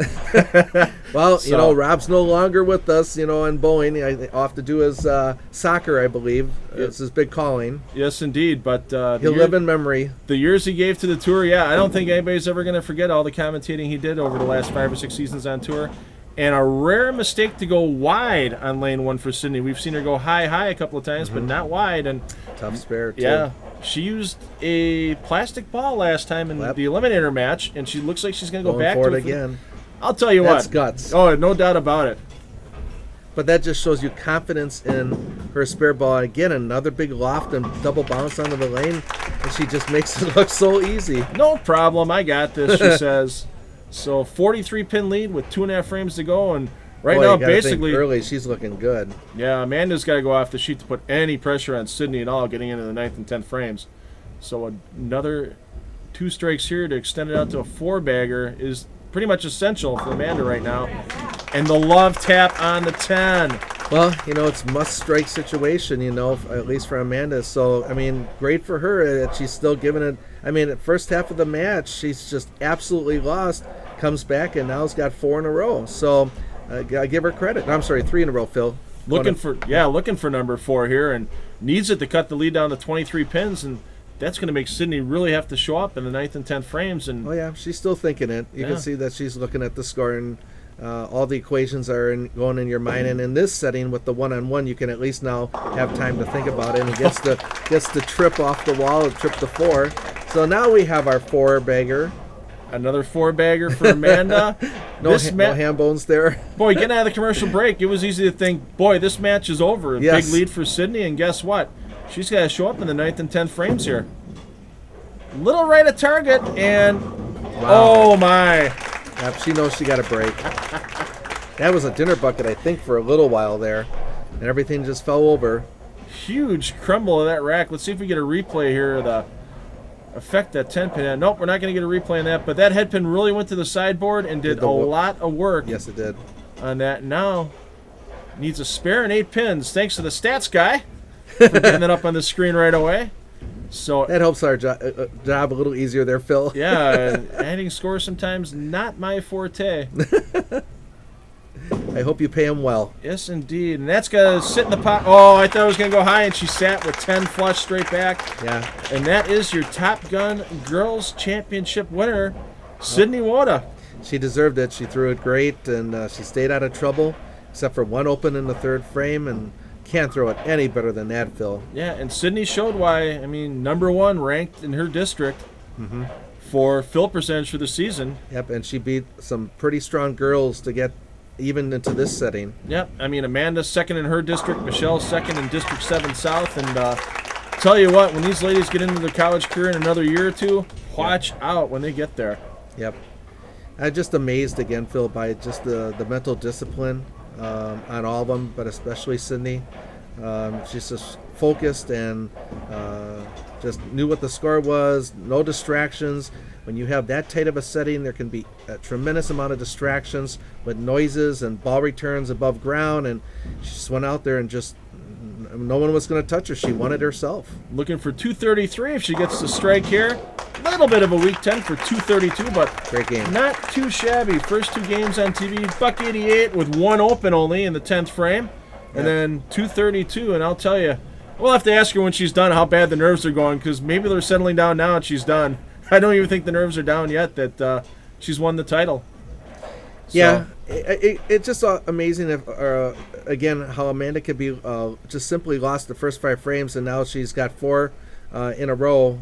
Well, you know, Rob's no longer with us, you know, in bowling. I'll have to do his soccer, I believe. It's his big calling. Yes, indeed. But he'll live in memory. The years he gave to the tour, yeah, I don't think anybody's ever going to forget all the commentating he did over the last 5 or 6 seasons on tour. And a rare mistake to go wide on lane 1 for Sydney. We've seen her go high a couple of times, but not wide. And tough spare, too. Yeah, she used a plastic ball last time in the Eliminator match, and she looks like she's going to go back to it again. I'll tell you That's what. guts. Oh, no doubt about it. But that just shows you confidence in her spare ball. Again, another big loft and double bounce onto the lane, and she just makes it look so easy. No problem. I got this, she says. So 43-pin lead with 2.5 frames to go, and right now basically early she's looking good. Yeah, Amanda's got to go off the sheet to put any pressure on Sydney at all, getting into the 9th and 10th frames. So another 2 strikes here to extend it out to a 4-bagger is pretty much essential for Amanda right now. And the love tap on the 10. Well, you know, it's must-strike situation, you know, at least for Amanda. So, I mean, great for her that she's still giving it. I mean, the first half of the match, she's just absolutely lost, comes back, and now has got 4 in a row. So, I give her credit. I'm sorry, 3 in a row, Phil. Looking for number 4 here, and needs it to cut the lead down to 23 pins, and that's going to make Sydney really have to show up in the 9th and 10th frames. And oh, yeah, she's still thinking it. You can see that she's looking at the score, and all the equations are going in your mind. And in this setting with the one-on-one, you can at least now have time to think about it. And gets the trip off the wall, and trip the 4. So now we have our 4-bagger. Another 4-bagger for Amanda. No ham bones there. Boy, getting out of the commercial break, it was easy to think, boy, this match is over. Yes. Big lead for Sydney, and guess what? She's got to show up in the 9th and 10th frames here. Little right of target, and oh my. Yep, she knows she got a break. That was a dinner bucket, I think, for a little while there, and everything just fell over. Huge crumble of that rack. Let's see if we get a replay here of the effect that 10-pin had. Nope, we're not going to get a replay on that, but that head pin really went to the sideboard and did a lot of work. Yes, it did. On that. Now needs a spare and 8 pins, thanks to the stats guy for getting it up on the screen right away. So that helps our job a little easier there, Phil. Yeah, adding scores sometimes not my forte. I hope you pay him well. Yes, indeed. And that's going to sit in the pot. Oh, I thought it was going to go high, and she sat with 10 flush straight back. Yeah. And that is your Top Gun Girls Championship winner, Sydney Woda. She deserved it. She threw it great, and she stayed out of trouble, except for one open in the 3rd frame, and can't throw it any better than that, Phil. Yeah, and Sydney showed why. I mean, #1 ranked in her district for fill percentage for the season. Yep, and she beat some pretty strong girls to get even into this setting. Yep, I mean, Amanda's 2nd in her district, Michelle's 2nd in District 7 South, and tell you what, when these ladies get into their college career in another year or two, watch out when they get there. Yep. I'm just amazed again, Phil, by just the mental discipline on all of them, but especially Sydney. She's just focused and just knew what the score was, no distractions. When you have that tight of a setting, there can be a tremendous amount of distractions with noises and ball returns above ground, and she just went out there and just no one was going to touch her. She won it herself. Looking for 233 if she gets the strike here. A little bit of a weak 10 for 232, but Great game. not too shabby. First 2 games on TV, $188 with 1 open only in the 10th frame, and then 232. And I'll tell you, we'll have to ask her when she's done how bad the nerves are going, because maybe they're settling down now and she's done. I don't even think the nerves are down yet that she's won the title. Yeah, it's just amazing if again how Amanda could be just simply lost the first 5 frames, and now she's got 4 in a row,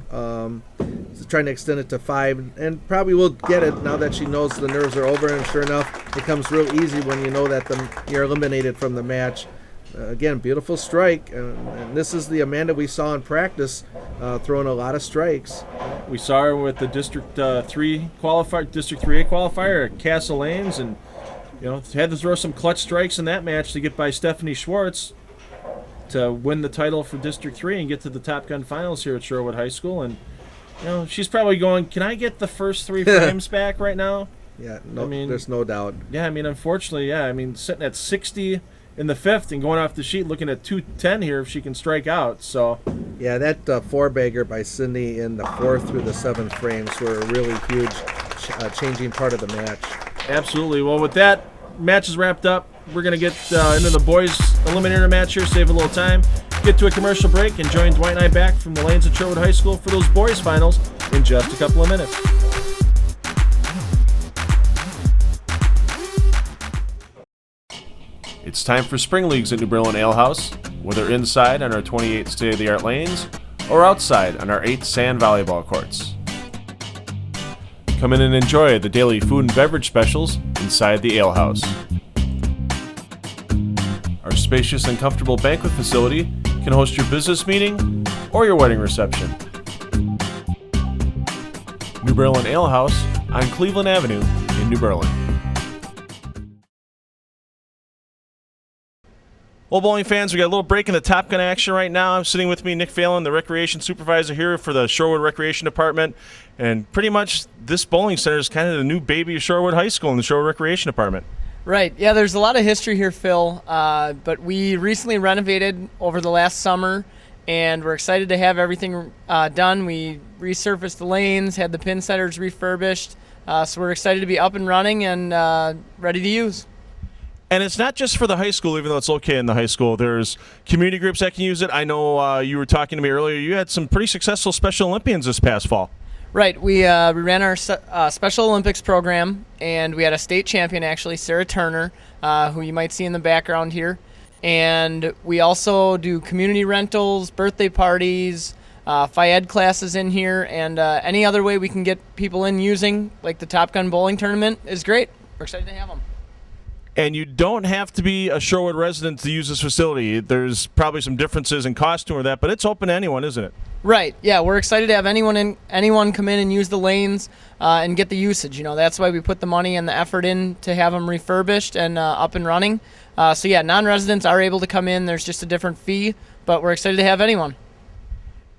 trying to extend it to 5, and probably will get it now that she knows the nerves are over. And sure enough, it comes real easy when you know that you're eliminated from the match. Again, beautiful strike, and this is the Amanda we saw in practice, throwing a lot of strikes. We saw her with the District 3 qualifier, District 3A qualifier at Castle Lanes, and had to throw some clutch strikes in that match to get by Stephanie Schwartz to win the title for District 3 and get to the Top Gun Finals here at Shorewood High School. And she's probably going, can I get the first 3 frames back right now? Yeah, no, there's no doubt. Yeah, unfortunately, sitting at 60 in the 5th and going off the sheet, looking at 210 here if she can strike out. So yeah, that 4-bagger by Sydney in the 4th through the 7th frames were a really huge changing part of the match. Absolutely. Well, with that, match is wrapped up. We're going to get into the boys eliminator match here, save a little time, get to a commercial break, and join Dwight and I back from the lanes at Shorewood High School for those boys finals in just a couple of minutes. It's time for Spring Leagues at New Berlin Ale House, whether inside on our 28 state-of-the-art lanes or outside on our 8 sand volleyball courts. Come in and enjoy the daily food and beverage specials inside the Ale House. Our spacious and comfortable banquet facility can host your business meeting or your wedding reception. New Berlin Ale House on Cleveland Avenue in New Berlin. Well, bowling fans, we got a little break in the Top Gun action right now. I'm sitting with me, Nick Phelan, the recreation supervisor here for the Shorewood Recreation Department. And pretty much this bowling center is kind of the new baby of Shorewood High School in the Shorewood Recreation Department. Right. Yeah, there's a lot of history here, Phil. But we recently renovated over the last summer, and we're excited to have everything done. We resurfaced the lanes, had the pin setters refurbished. So we're excited to be up and running and ready to use. And it's not just for the high school, even though it's okay in the high school. There's community groups that can use it. I know you were talking to me earlier. You had some pretty successful Special Olympians this past fall. Right. We ran our Special Olympics program, and we had a state champion, actually, Sarah Turner, who you might see in the background here. And we also do community rentals, birthday parties, Phi Ed classes in here, and any other way we can get people in using, like the Top Gun bowling tournament, is great. We're excited to have them. And you don't have to be a Shorewood resident to use this facility. There's probably some differences in costume or that, but it's open to anyone, isn't it? Right. Yeah, we're excited to have anyone come in and use the lanes and get the usage. That's why we put the money and the effort in to have them refurbished and up and running. So yeah, non-residents are able to come in. There's just a different fee, but we're excited to have anyone.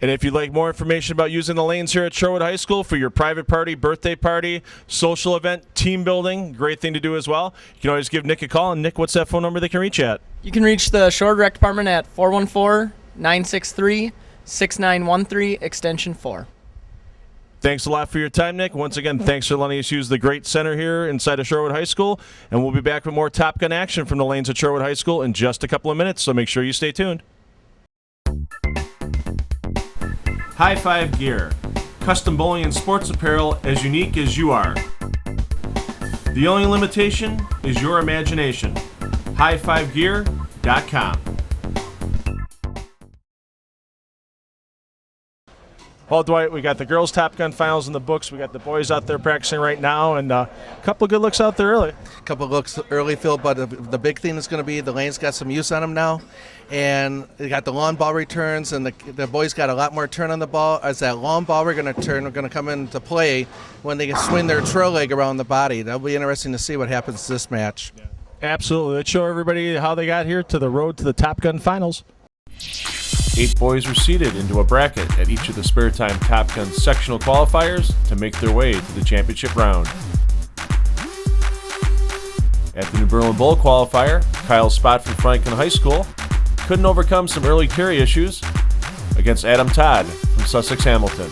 And if you'd like more information about using the lanes here at Shorewood High School for your private party, birthday party, social event, team building, great thing to do as well, you can always give Nick a call. And Nick, what's that phone number they can reach at? You can reach the Shorewood Rec Department at 414-963-6913, extension 4. Thanks a lot for your time, Nick. Once again, thanks for letting us use the great center here inside of Shorewood High School. And we'll be back with more Top Gun action from the lanes at Shorewood High School in just a couple of minutes, so make sure you stay tuned. High Five Gear. Custom bowling and sports apparel as unique as you are. The only limitation is your imagination. highfivegear.com. Well, Dwight, we got the girls' Top Gun Finals in the books. We got the boys out there practicing right now, and a couple of good looks out there early. A couple of looks early, Phil, but the big thing is going to be the lanes got some use on them now, and they got the long ball returns, and the boys got a lot more turn on the ball. As that long ball we're going to come into play when they swing their trail leg around the body. That'll be interesting to see what happens this match. Yeah. Absolutely. Let's show everybody how they got here to the road to the Top Gun Finals. 8 boys were seeded into a bracket at each of the SpareTime Top Gun sectional qualifiers to make their way to the championship round. At the New Berlin Bowl qualifier, Kyle Spott from Franklin High School couldn't overcome some early carry issues against Adam Todd from Sussex Hamilton.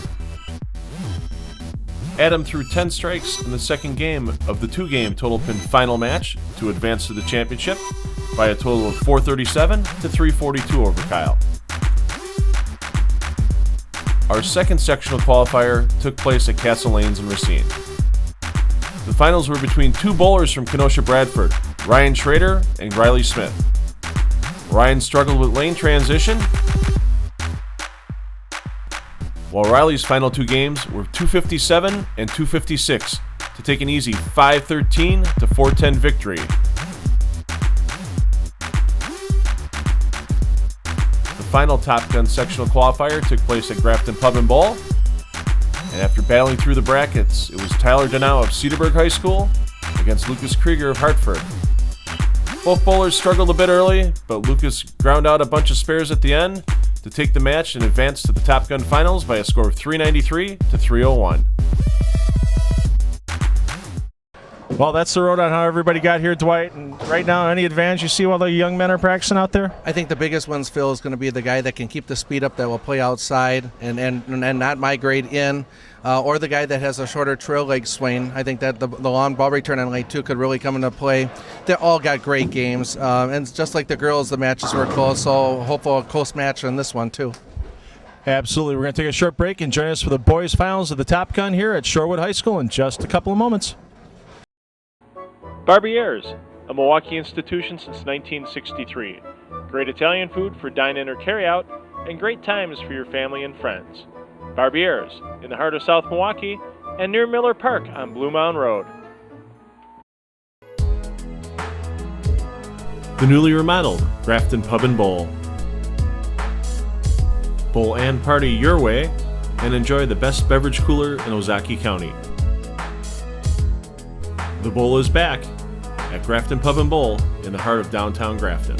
Adam threw 10 strikes in the second game of the 2-game total pin final match to advance to the championship by a total of 437 to 342 over Kyle. Our second sectional qualifier took place at Castle Lanes in Racine. The finals were between 2 bowlers from Kenosha Bradford, Ryan Schrader and Riley Smith. Ryan struggled with lane transition, while Riley's final 2 games were 257 and 256 to take an easy 513 to 410 victory. The final Top Gun sectional qualifier took place at Grafton Pub and Bowl, and after battling through the brackets, it was Tyler Denow of Cedarburg High School against Lucas Krueger of Hartford. Both bowlers struggled a bit early, but Lucas ground out a bunch of spares at the end to take the match and advance to the Top Gun Finals by a score of 393 to 301. Well, that's the road on how everybody got here, Dwight. And right now, any advantage you see while the young men are practicing out there? I think the biggest ones, Phil, is going to be the guy that can keep the speed up, that will play outside and not migrate in, or the guy that has a shorter trail leg swing. I think that the long ball return on lane 2 could really come into play. They all got great games, and just like the girls, the matches were close, so hopeful a close match on this one too. Absolutely. We're going to take a short break and join us for the boys' finals of the Top Gun here at Shorewood High School in just a couple of moments. Barbiere's, a Milwaukee institution since 1963. Great Italian food for dine-in or carry-out, and great times for your family and friends. Barbiere's, in the heart of South Milwaukee, and near Miller Park on Blue Mound Road. The newly remodeled Grafton Pub and Bowl. Bowl and party your way, and enjoy the best beverage cooler in Ozaukee County. The Bowl is back at Grafton Pub and Bowl in the heart of downtown Grafton.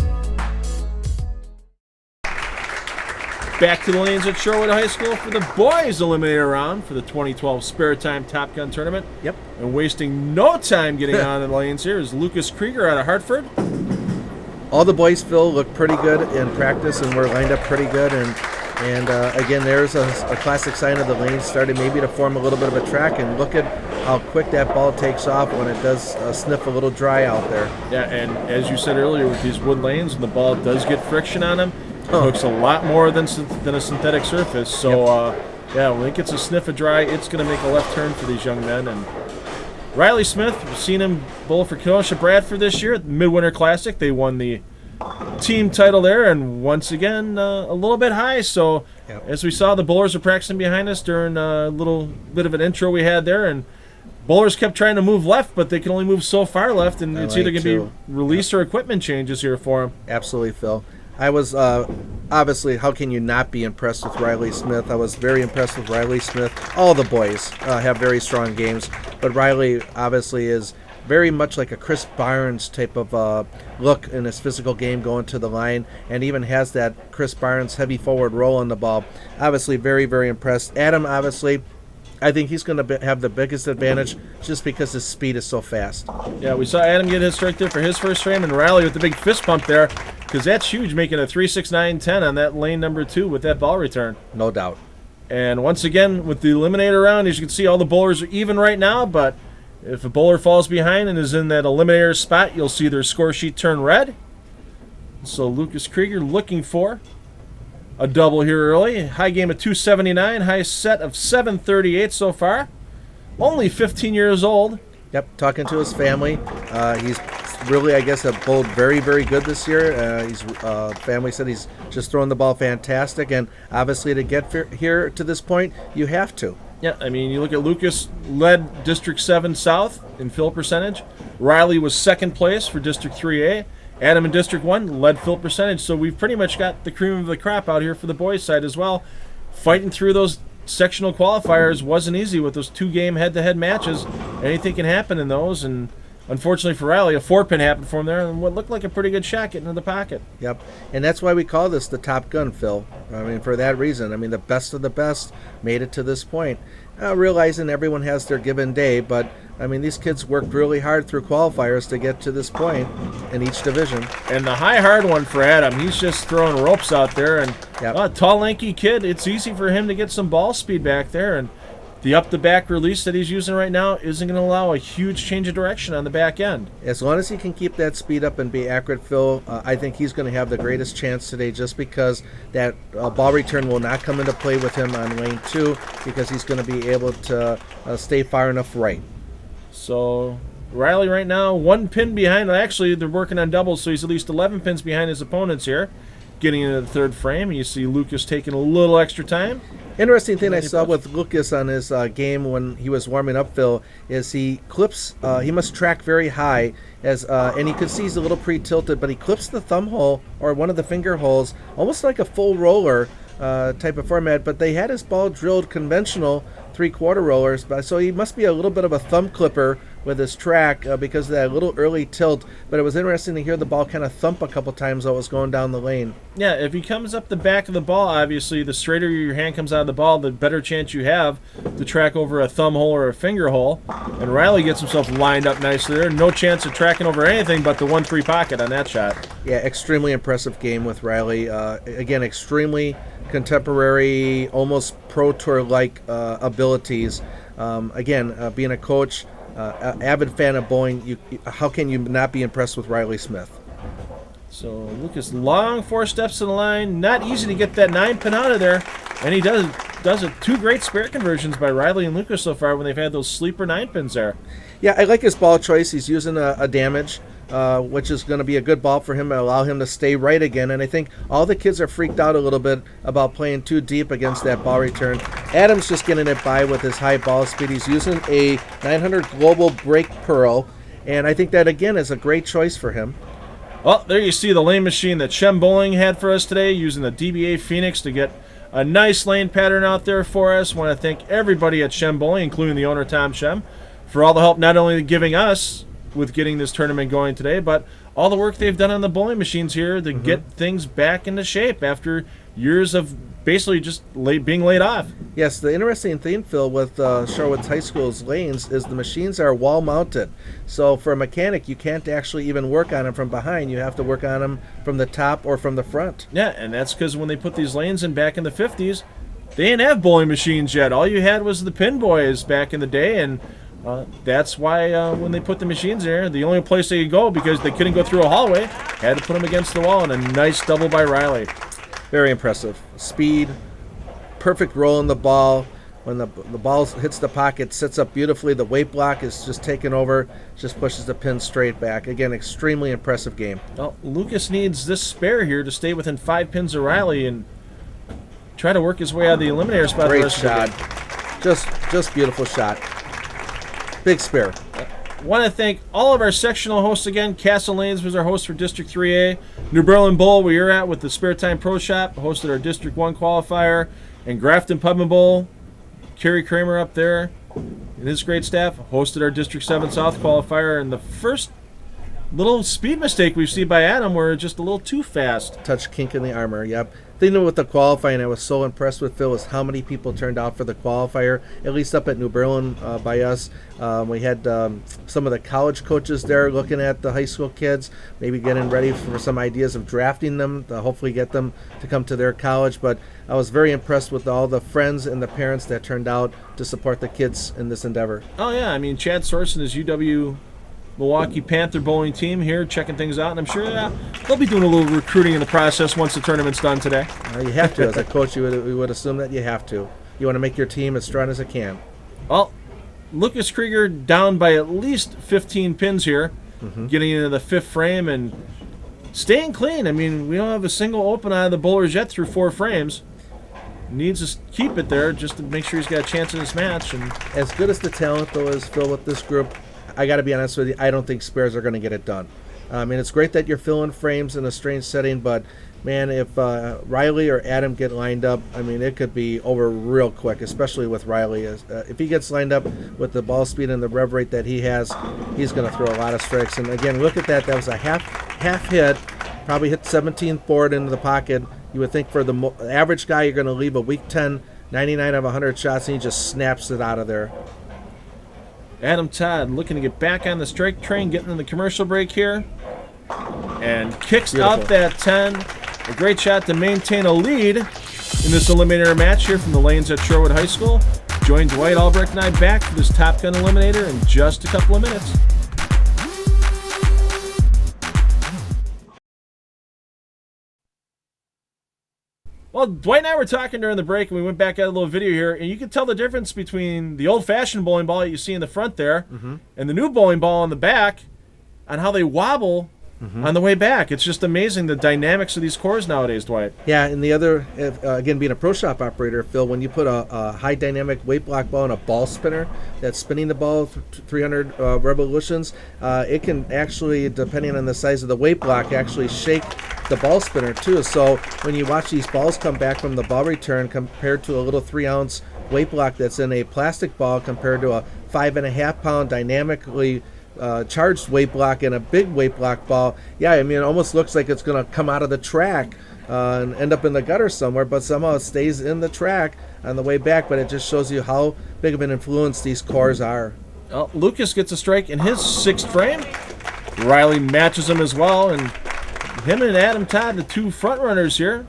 Back to the lanes at Shorewood High School for the boys' eliminator round for the 2012 SpareTime Top Gun tournament. Yep. And wasting no time getting on the lanes here is Lucas Krueger out of Hartford. All the boys, Phil, look pretty good in practice, and we're lined up pretty good. And again, there's a classic sign of the lane starting maybe to form a little bit of a track, and look at how quick that ball takes off when it does sniff a little dry out there. Yeah, and as you said earlier, with these wood lanes, when the ball does get friction on them, it hooks a lot more than a synthetic surface. So, yeah, when it gets a sniff of dry, it's going to make a left turn for these young men. And Riley Smith, we've seen him bowl for Kenosha Bradford this year at the Midwinter Classic. They won the team title there, and once again a little bit high. So as we saw, the bowlers were practicing behind us during a little bit of an intro we had there, and bowlers kept trying to move left, but they can only move so far left, and it's either going to be release or equipment changes here for them. Absolutely, Phil. I was obviously, how can you not be impressed with Riley Smith? I was very impressed with Riley Smith. All the boys have very strong games, but Riley obviously is very much like a Chris Barnes type of look in his physical game going to the line, and even has that Chris Barnes heavy forward roll on the ball. Obviously very, very impressed. Adam, obviously, I think he's going to have the biggest advantage just because his speed is so fast. Yeah, we saw Adam get his strike there for his first frame, and Riley with the big fist pump there, because that's huge, making a 3.69.10 on that lane number 2 with that ball return. No doubt. And once again, with the eliminator round, as you can see, all the bowlers are even right now, but if a bowler falls behind and is in that eliminator spot, you'll see their score sheet turn red. So Lucas Krueger looking for a double here early. High game of 279, high set of 738 so far. Only 15 years old. Yep, talking to his family. He's really, I guess, bowled very, very good this year. His family said he's just throwing the ball fantastic, and obviously to get here to this point, you have to. Yeah, I mean, you look at Lucas led District 7 South in fill percentage. Riley was second place for District 3A. Adam in District 1 led fill percentage. So we've pretty much got the cream of the crop out here for the boys' side as well. Fighting through those sectional qualifiers wasn't easy with those 2-game head-to-head matches. Anything can happen in those, and unfortunately for Riley, a 4-pin happened for him there, and what looked like a pretty good shot getting into the pocket. Yep, and that's why we call this the Top Gun, Phil. I mean, for that reason. I mean, the best of the best made it to this point. Realizing everyone has their given day, but I mean, these kids worked really hard through qualifiers to get to this point in each division. And the hard one for Adam, he's just throwing ropes out there, and Yep. tall, lanky kid, it's easy for him to get some ball speed back there, and the up-the-back release that he's using right now isn't going to allow a huge change of direction on the back end. As long as he can keep that speed up and be accurate, Phil, I think he's going to have the greatest chance today, just because that ball return will not come into play with him on lane 2, because he's going to be able to stay far enough right. So Riley right now 1 pin behind. Actually, they're working on doubles, so he's at least 11 pins behind his opponents here. Getting into the third frame, you see Lucas taking a little extra time. Interesting thing I saw with Lucas on his game when he was warming up, Phil, is he clips. He must track very high, and you can see he's a little pre-tilted, but he clips the thumb hole or one of the finger holes, almost like a full roller type of format. But they had his ball drilled conventional 3/4 rollers, so he must be a little bit of a thumb clipper with his track because of that little early tilt. But it was interesting to hear the ball kind of thump a couple times while it was going down the lane. Yeah, if he comes up the back of the ball, obviously, the straighter your hand comes out of the ball, the better chance you have to track over a thumb hole or a finger hole. And Riley gets himself lined up nicely there. No chance of tracking over anything but the 1-3 pocket on that shot. Yeah, extremely impressive game with Riley. Again, extremely contemporary, almost Pro Tour-like abilities. Being a coach, avid fan of bowling, how can you not be impressed with Riley Smith? So Lucas, long 4 steps to the line. Not easy to get that 9-pin out of there. And he does it. 2 great spare conversions by Riley and Lucas so far when they've had those sleeper 9-pins there. Yeah, I like his ball choice. He's using a damage, which is going to be a good ball for him and allow him to stay right again. And I think all the kids are freaked out a little bit about playing too deep against that ball return. Adam's just getting it by with his high ball speed. He's using a 900 Global Break Pearl, and I think that, again, is a great choice for him. Well, there you see the lane machine that Shem Bowling had for us today, using the DBA Phoenix to get a nice lane pattern out there for us. Want to thank everybody at Shem Bowling, including the owner, Tom Shem, for all the help not only giving us with getting this tournament going today, but all the work they've done on the bowling machines here to get things back into shape after years of basically just being laid off. Yes, the interesting thing, Phil, with Shorewood High School's lanes is the machines are wall mounted. So for a mechanic, you can't actually even work on them from behind. You have to work on them from the top or from the front. Yeah, and that's because when they put these lanes in back in the 50s, they didn't have bowling machines yet. All you had was the pin boys back in the day, and that's why when they put the machines there, the only place they could go, because they couldn't go through a hallway, had to put them against the wall, and a nice double by Riley. Very impressive. Speed, perfect roll in the ball. When the ball hits the pocket, sits up beautifully. The weight block is just taken over, just pushes the pin straight back. Again, extremely impressive game. Well, Lucas needs this spare here to stay within 5 pins of Riley and try to work his way out of the eliminator spot. Great shot. Just beautiful shot. Big spare. Want to thank all of our sectional hosts again. Castle Lanes was our host for District 3A. New Berlin Bowl, where you're at with the SpareTime Pro Shop, hosted our District 1 qualifier. And Grafton Pub and Bowl, Kerry Kramer up there and his great staff hosted our District 7 South qualifier. And the first little speed mistake we've seen by Adam were just a little too fast. Touch kink in the armor, yep. The thing with the qualifying I was so impressed with, Phil, is how many people turned out for the qualifier, at least up at New Berlin by us. We had some of the college coaches there looking at the high school kids, maybe getting ready for some ideas of drafting them to hopefully get them to come to their college. But I was very impressed with all the friends and the parents that turned out to support the kids in this endeavor. Oh, yeah. I mean, Chad Sorensen is UW Milwaukee Panther bowling team here checking things out, and I'm sure they'll be doing a little recruiting in the process once the tournament's done today. You have to. As a coach, we would assume that you have to. You want to make your team as strong as it can. Well, Lucas Krueger down by at least 15 pins here, getting into the 5th frame and staying clean. I mean, we don't have a single open out of the bowlers yet through 4 frames. Needs to keep it there just to make sure he's got a chance in this match. And as good as the talent, though, is, Phil, with this group, I got to be honest with you, I don't think spares are going to get it done. I mean, it's great that you're filling frames in a strange setting, but man, if Riley or Adam get lined up, I mean, it could be over real quick, especially with Riley. If he gets lined up with the ball speed and the rev rate that he has, he's going to throw a lot of strikes. And again, look at that. That was a half hit, probably hit 17th board into the pocket. You would think for the average guy, you're going to leave a week 10, 99 of 100 shots, and he just snaps it out of there. Adam Todd looking to get back on the strike train, getting in the commercial break here. And kicks out that 10. A great shot to maintain a lead in this Eliminator match here from the lanes at Shorewood High School. Join Dwight Albrecht and I back for this Top Gun Eliminator in just a couple of minutes. Well, Dwight and I were talking during the break, and we went back at a little video here, and you can tell the difference between the old-fashioned bowling ball that you see in the front there and the new bowling ball on the back on how they wobble on the way back. It's just amazing the dynamics of these cores nowadays, Dwight. Yeah, and the other, again, being a pro shop operator, Phil, when you put a high dynamic weight block ball in a ball spinner that's spinning the ball 300 revolutions, it can actually, depending on the size of the weight block, actually shake the ball spinner too. So when you watch these balls come back from the ball return compared to a little 3-ounce weight block that's in a plastic ball compared to a 5.5-pound dynamically charged weight block and a big weight block ball, yeah, I mean, it almost looks like it's going to come out of the track and end up in the gutter somewhere, but somehow it stays in the track on the way back. But it just shows you how big of an influence these cores are. Well, Lucas gets a strike in his 6th frame. Riley matches him as well, and him and Adam Todd, the two front runners here.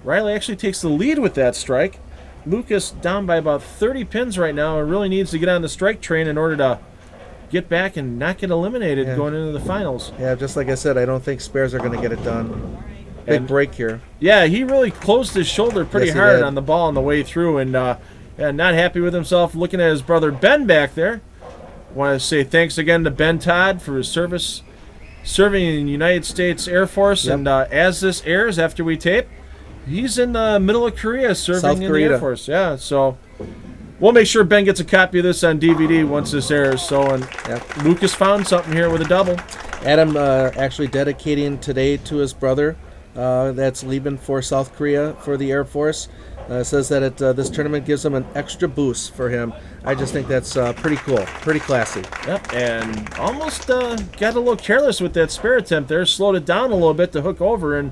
Riley actually takes the lead with that strike. Lucas down by about 30 pins right now and really needs to get on the strike train in order to get back and not get eliminated going into the finals. Yeah, just like I said, I don't think Spares are going to get it done. Big break here. Yeah, he really closed his shoulder pretty hard on the ball on the way through, and not happy with himself. Looking at his brother Ben back there. Want to say thanks again to Ben Todd for his service serving in the United States Air Force. And as this airs after we tape, he's in the middle of Korea serving in the Air Force. Yeah, so we'll make sure Ben gets a copy of this on DVD once this airs. So, and Lucas found something here with a double. Adam actually dedicating today to his brother that's leaving for South Korea for the Air Force. Says that this tournament gives him an extra boost for him. I just think that's pretty cool, pretty classy. Yep, and almost got a little careless with that spare attempt there. Slowed it down a little bit to hook over, and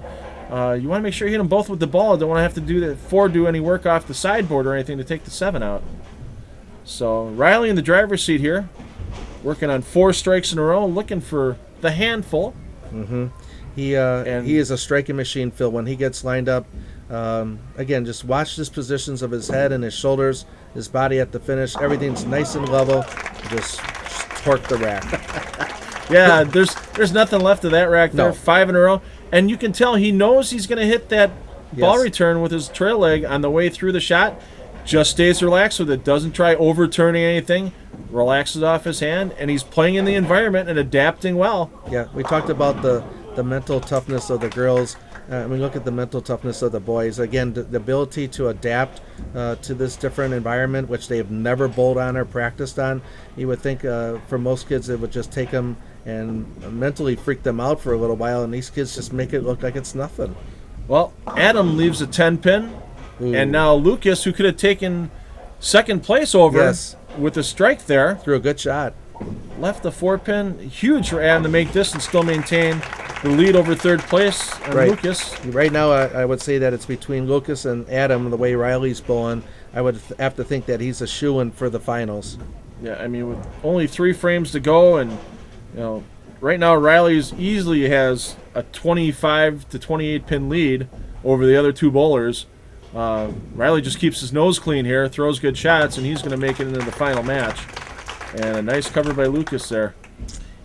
you want to make sure you hit them both with the ball. Don't want to have to do any work off the sideboard or anything to take the 7 out. So Riley in the driver's seat here, working on 4 strikes in a row, looking for the handful. He is a striking machine, Phil. When he gets lined up, again, just watch his positions of his head and his shoulders, his body at the finish. Everything's nice and level. Just torque the rack. Yeah, there's nothing left of that rack there. No. 5 in a row. And you can tell he knows he's going to hit that ball return with his trail leg on the way through the shot. Just stays relaxed with it. Doesn't try overturning anything. Relaxes off his hand. And he's playing in the environment and adapting well. Yeah, we talked about the mental toughness of the girls. We look at the mental toughness of the boys. Again, the ability to adapt to this different environment, which they've never bowled on or practiced on. You would think for most kids it would just take them and mentally freak them out for a little while, and these kids just make it look like it's nothing. Well, Adam leaves a 10-pin, and now Lucas, who could have taken second place over with a strike there. Threw a good shot. Left the 4-pin. Huge for Adam to make this and still maintain the lead over third place on Lucas. Right now, I would say that it's between Lucas and Adam, the way Riley's bowling. I would have to think that he's a shoo-in for the finals. Yeah, I mean, with only 3 frames to go, and right now Riley's easily has a 25 to 28 pin lead over the other 2 bowlers. Riley just keeps his nose clean here, throws good shots, and he's going to make it into the final match. And a nice cover by Lucas there.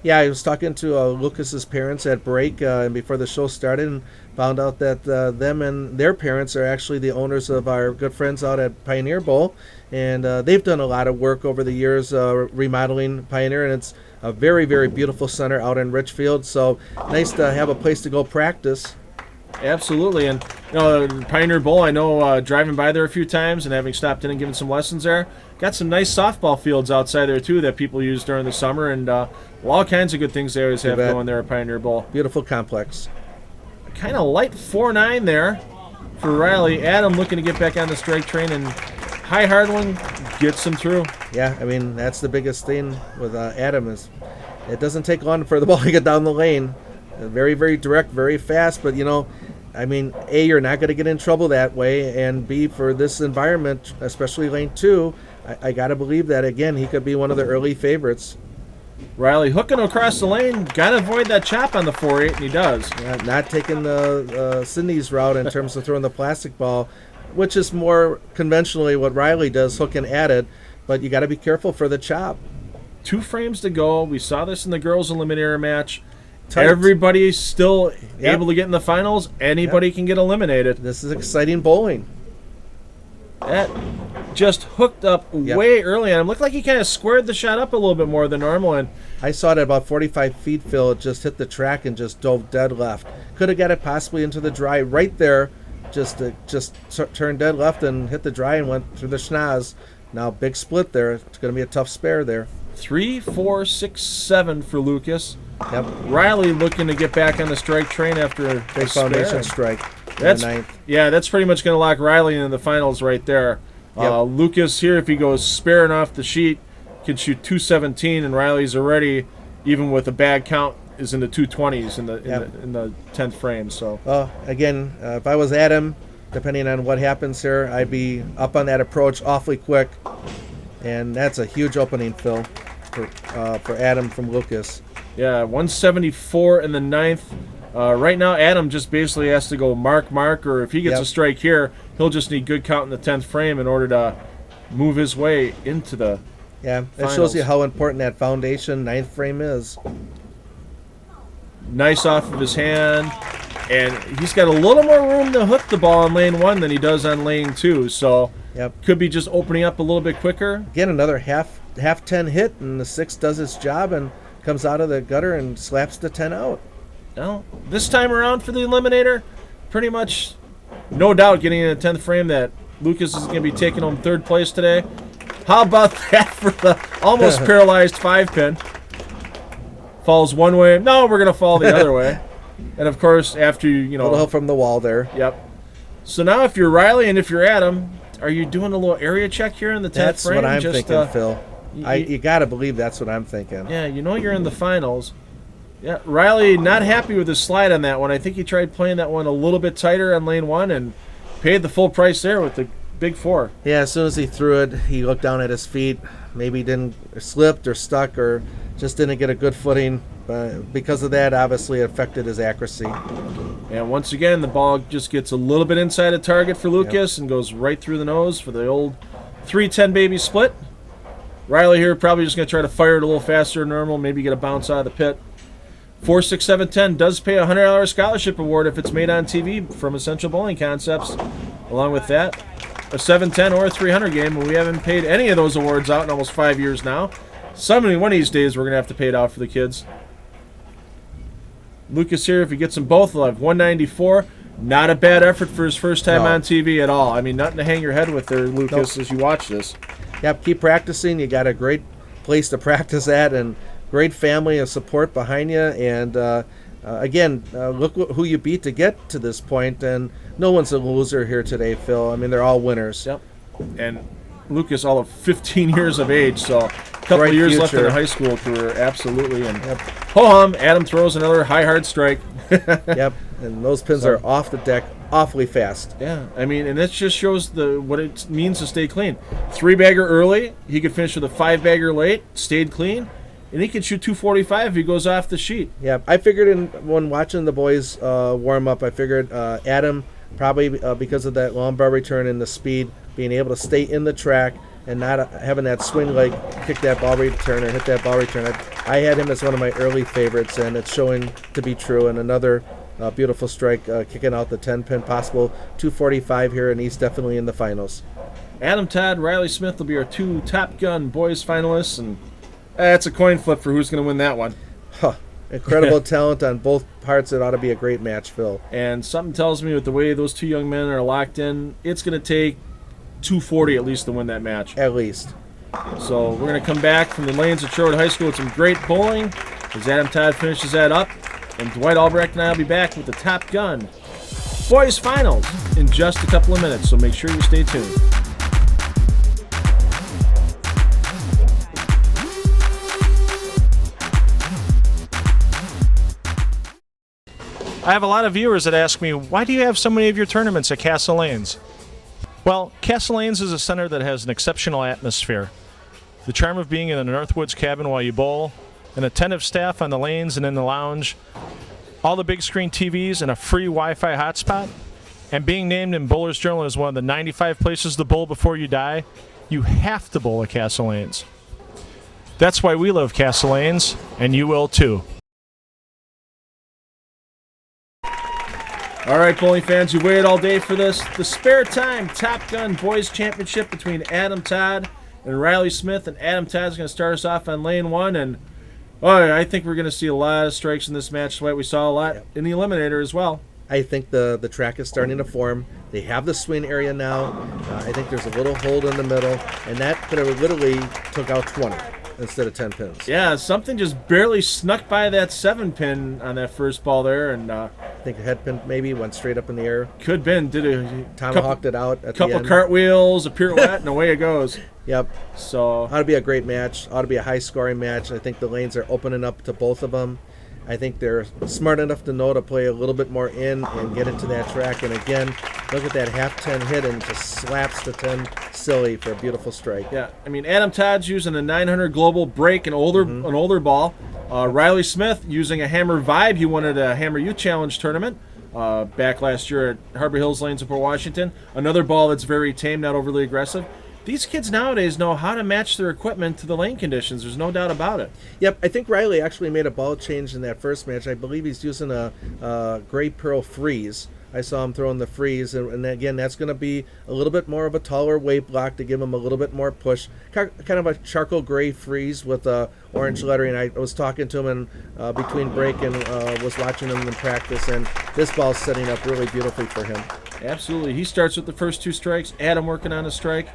Yeah, I was talking to Lucas's parents at break and before the show started, and found out that them and their parents are actually the owners of our good friends out at Pioneer Bowl, and they've done a lot of work over the years remodeling Pioneer, and it's a very, very beautiful center out in Richfield. So nice to have a place to go practice. Absolutely, and Pioneer Bowl, I know driving by there a few times and having stopped in and given some lessons there, got some nice softball fields outside there too that people use during the summer, and all kinds of good things they always have going there at Pioneer Bowl. Beautiful complex. kind of light 4-9 there for Riley. Adam looking to get back on the strike train, and High Hardwin gets him through. Yeah, I mean, that's the biggest thing with Adam is it doesn't take long for the ball to get down the lane. Very, very direct, very fast, but, I mean, A, you're not going to get in trouble that way, and B, for this environment, especially lane 2, I got to believe that, again, he could be one of the early favorites. Riley hooking across the lane. Got to avoid that chop on the 4-8, and he does. Yeah, not taking the Sydney's route in terms of throwing the plastic ball, which is more conventionally what Riley does, hooking at it, but you got to be careful for the chop. 2 frames to go. We saw this in the girls' eliminator match. Tight. Everybody's still Yep. able to get in the finals. Anybody can get eliminated. This is exciting bowling. That just hooked up Yep. way early on him. Looked like he kind of squared the shot up a little bit more than normal. And I saw it at about 45 feet, Phil. It just hit the track and just dove dead left. Could have got it possibly into the dry right there. Just turned dead left and hit the dry and went through the schnoz. Now big split there. It's going to be a tough spare there. 3, 4, 6, 7 for Lucas. Yep. Riley looking to get back on the strike train after a Big spare. foundation strike. That's in the ninth. yeah. That's pretty much going to lock Riley into the finals right there. Yep. Lucas here, if he goes sparing off the sheet, can shoot 217, and Riley's already, even with a bad count, is in the 220s in the 10th frame. So Again, if I was Adam, depending on what happens here, I'd be up on that approach awfully quick, and that's a huge opening, Phil, for Adam from Lucas. yeah, 174 in the 9th. Right now, Adam just basically has to go mark, or if he gets Yep. a strike here, he'll just need good count in the 10th frame in order to move his way into the Yeah, it finals. shows you how important that foundation 9th frame is. Nice off of his hand, and he's got a little more room to hook the ball on lane 1 than he does on lane 2, so Yep. could be just opening up a little bit quicker. Again, another half 10 hit, and the 6 does its job and comes out of the gutter and slaps the 10 out. Well, this time around for the Eliminator, pretty much no doubt getting in the 10th frame that Lucas is going to be taking home 3rd place today. How about that for the almost paralyzed 5-pin? Falls one way. No, we're going to fall the other way. And, of course, after you Little help from the wall there. Yep. So now if you're Riley and if you're Adam, are you doing a little area check here in the 10th That's frame? what I'm Just, thinking, Phil. y- You got to believe that's what I'm thinking. Yeah, you're in the finals. Yeah, Riley not happy with his slide on that one. I think he tried playing that one a little bit tighter on lane 1 and paid the full price there with the big 4. Yeah, as soon as he threw it, he looked down at his feet. Maybe didn't slipped or stuck or just didn't get a good footing. Because of that, obviously, it affected his accuracy. And once again, the ball just gets a little bit inside the target for Lucas and goes right through the nose for the old 3-10 baby split. Riley here probably just going to try to fire it a little faster than normal, maybe get a bounce out of the pit. 4, 6, 7, 10 does pay a $100 scholarship award if it's made on TV from Essential Bowling Concepts. Along with that, a 710 or a 300 game, and we haven't paid any of those awards out in almost 5 years now. One of these days we're going to have to pay it out for the kids. Lucas here, if he gets them both, he'll have 194. Not a bad effort for his first time on TV at all. I mean, nothing to hang your head with there, Lucas, as you watch this. Yep, keep practicing. You got a great place to practice at and great family and support behind you. And, again, look who you beat to get to this point. And no one's a loser here today, Phil. I mean, they're all winners. Yep. And Lucas, all of 15 years of age, so a couple Bright of years left in future. a high school career, absolutely. And ho-hum, Adam throws another high hard strike. Yep, and those pins are off the deck awfully fast. Yeah, I mean, and that just shows what it means to stay clean. 3-bagger early, he could finish with a 5-bagger late, stayed clean, and he could shoot 245 if he goes off the sheet. Yeah, I figured when watching the boys warm up, I figured Adam probably because of that long bar return and the speed, being able to stay in the track and not having that swing leg, kick that ball return or hit that ball return. I had him as one of my early favorites, and it's showing to be true. And another beautiful strike, kicking out the 10-pin, possible 245 here, and he's definitely in the finals. Adam Todd, Riley Smith will be our 2 Top Gun boys finalists, and that's a coin flip for who's going to win that one. Huh. Incredible talent on both parts. It ought to be a great match, Phil. And something tells me with the way those 2 young men are locked in, it's going to take 240 at least to win that match. At least. So we're going to come back from the lanes at Shorewood High School with some great bowling as Adam Todd finishes that up. And Dwight Albrecht and I will be back with the Top Gun Boys Finals in just a couple of minutes, so make sure you stay tuned. I have a lot of viewers that ask me, why do you have so many of your tournaments at Castle Lanes? Well, Castle Lanes is a center that has an exceptional atmosphere. The charm of being in a Northwoods cabin while you bowl, an attentive staff on the lanes and in the lounge, all the big screen TVs and a free Wi-Fi hotspot, and being named in Bowler's Journal as one of the 95 places to bowl before you die, you have to bowl at Castle Lanes. That's why we love Castle Lanes, and you will too. All right, bowling fans, you waited all day for this. The SpareTime Top Gun Boys Championship between Adam Todd and Riley Smith. And Adam Todd's going to start us off on lane 1. And I think we're going to see a lot of strikes in this match. We saw a lot in the Eliminator as well. I think the track is starting to form. They have the swing area now. I think there's a little hold in the middle. And that could have literally took out 20 instead of 10 pins. Yeah, something just barely snuck by that 7 pin on that first ball there. And I think a head pin maybe went straight up in the air. Could have been. Did a tomahawked it out at couple the end. Cartwheels, a pirouette, and away it goes. Yep. So ought to be a great match. Ought to be a high-scoring match. I think the lanes are opening up to both of them. I think they're smart enough to know to play a little bit more in and get into that track. And again, look at that half 10 hit and just slaps the 10 silly for a beautiful strike. Yeah, I mean, Adam Todd's using a 900 global break, an older ball. Riley Smith using a Hammer Vibe. He won at a Hammer Youth Challenge tournament back last year at Harbor Hills Lanes in Port Washington. Another ball that's very tame, not overly aggressive. These kids nowadays know how to match their equipment to the lane conditions. There's no doubt about it. Yep, I think Riley actually made a ball change in that first match. I believe he's using a Gray Pearl Freeze. I saw him throwing the freeze, and again, that's going to be a little bit more of a taller weight block to give him a little bit more push. Kind of a charcoal gray freeze with orange lettering. I was talking to him between break and was watching him in practice, and this ball's setting up really beautifully for him. Absolutely. He starts with the first 2 strikes. Adam working on a strike.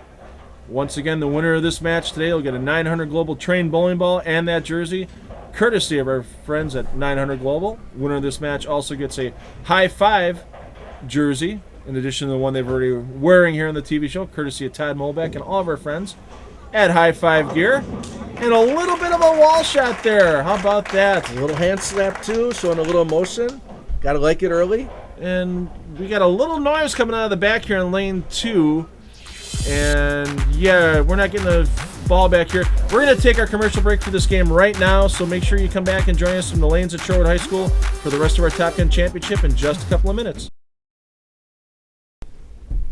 Once again, the winner of this match today will get a 900 Global trained bowling ball and that jersey, courtesy of our friends at 900 Global. Winner of this match also gets a High Five jersey, in addition to the one they've already wearing here on the TV show, courtesy of Todd Molbeck and all of our friends at High Five Gear. And a little bit of a wall shot there. How about that? A little hand slap, too, showing a little emotion. Got to like it early. And we got a little noise coming out of the back here in lane 2. And yeah, we're not getting the ball back here. We're going to take our commercial break for this game right now, so make sure you come back and join us from the lanes at Shorewood High School for the rest of our Top Gun Championship in just a couple of minutes.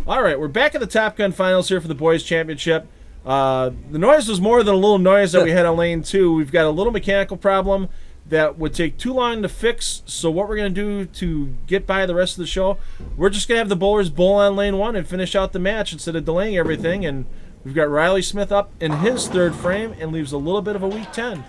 All right, we're back at the Top Gun Finals here for the Boys Championship. The noise was more than a little noise that we had on lane 2. We've got a little mechanical problem that would take too long to fix, so what we're going to do to get by the rest of the show, we're just going to have the bowlers bowl on lane 1 and finish out the match instead of delaying everything. And we've got Riley Smith up in his 3rd frame and leaves a little bit of a weak 10.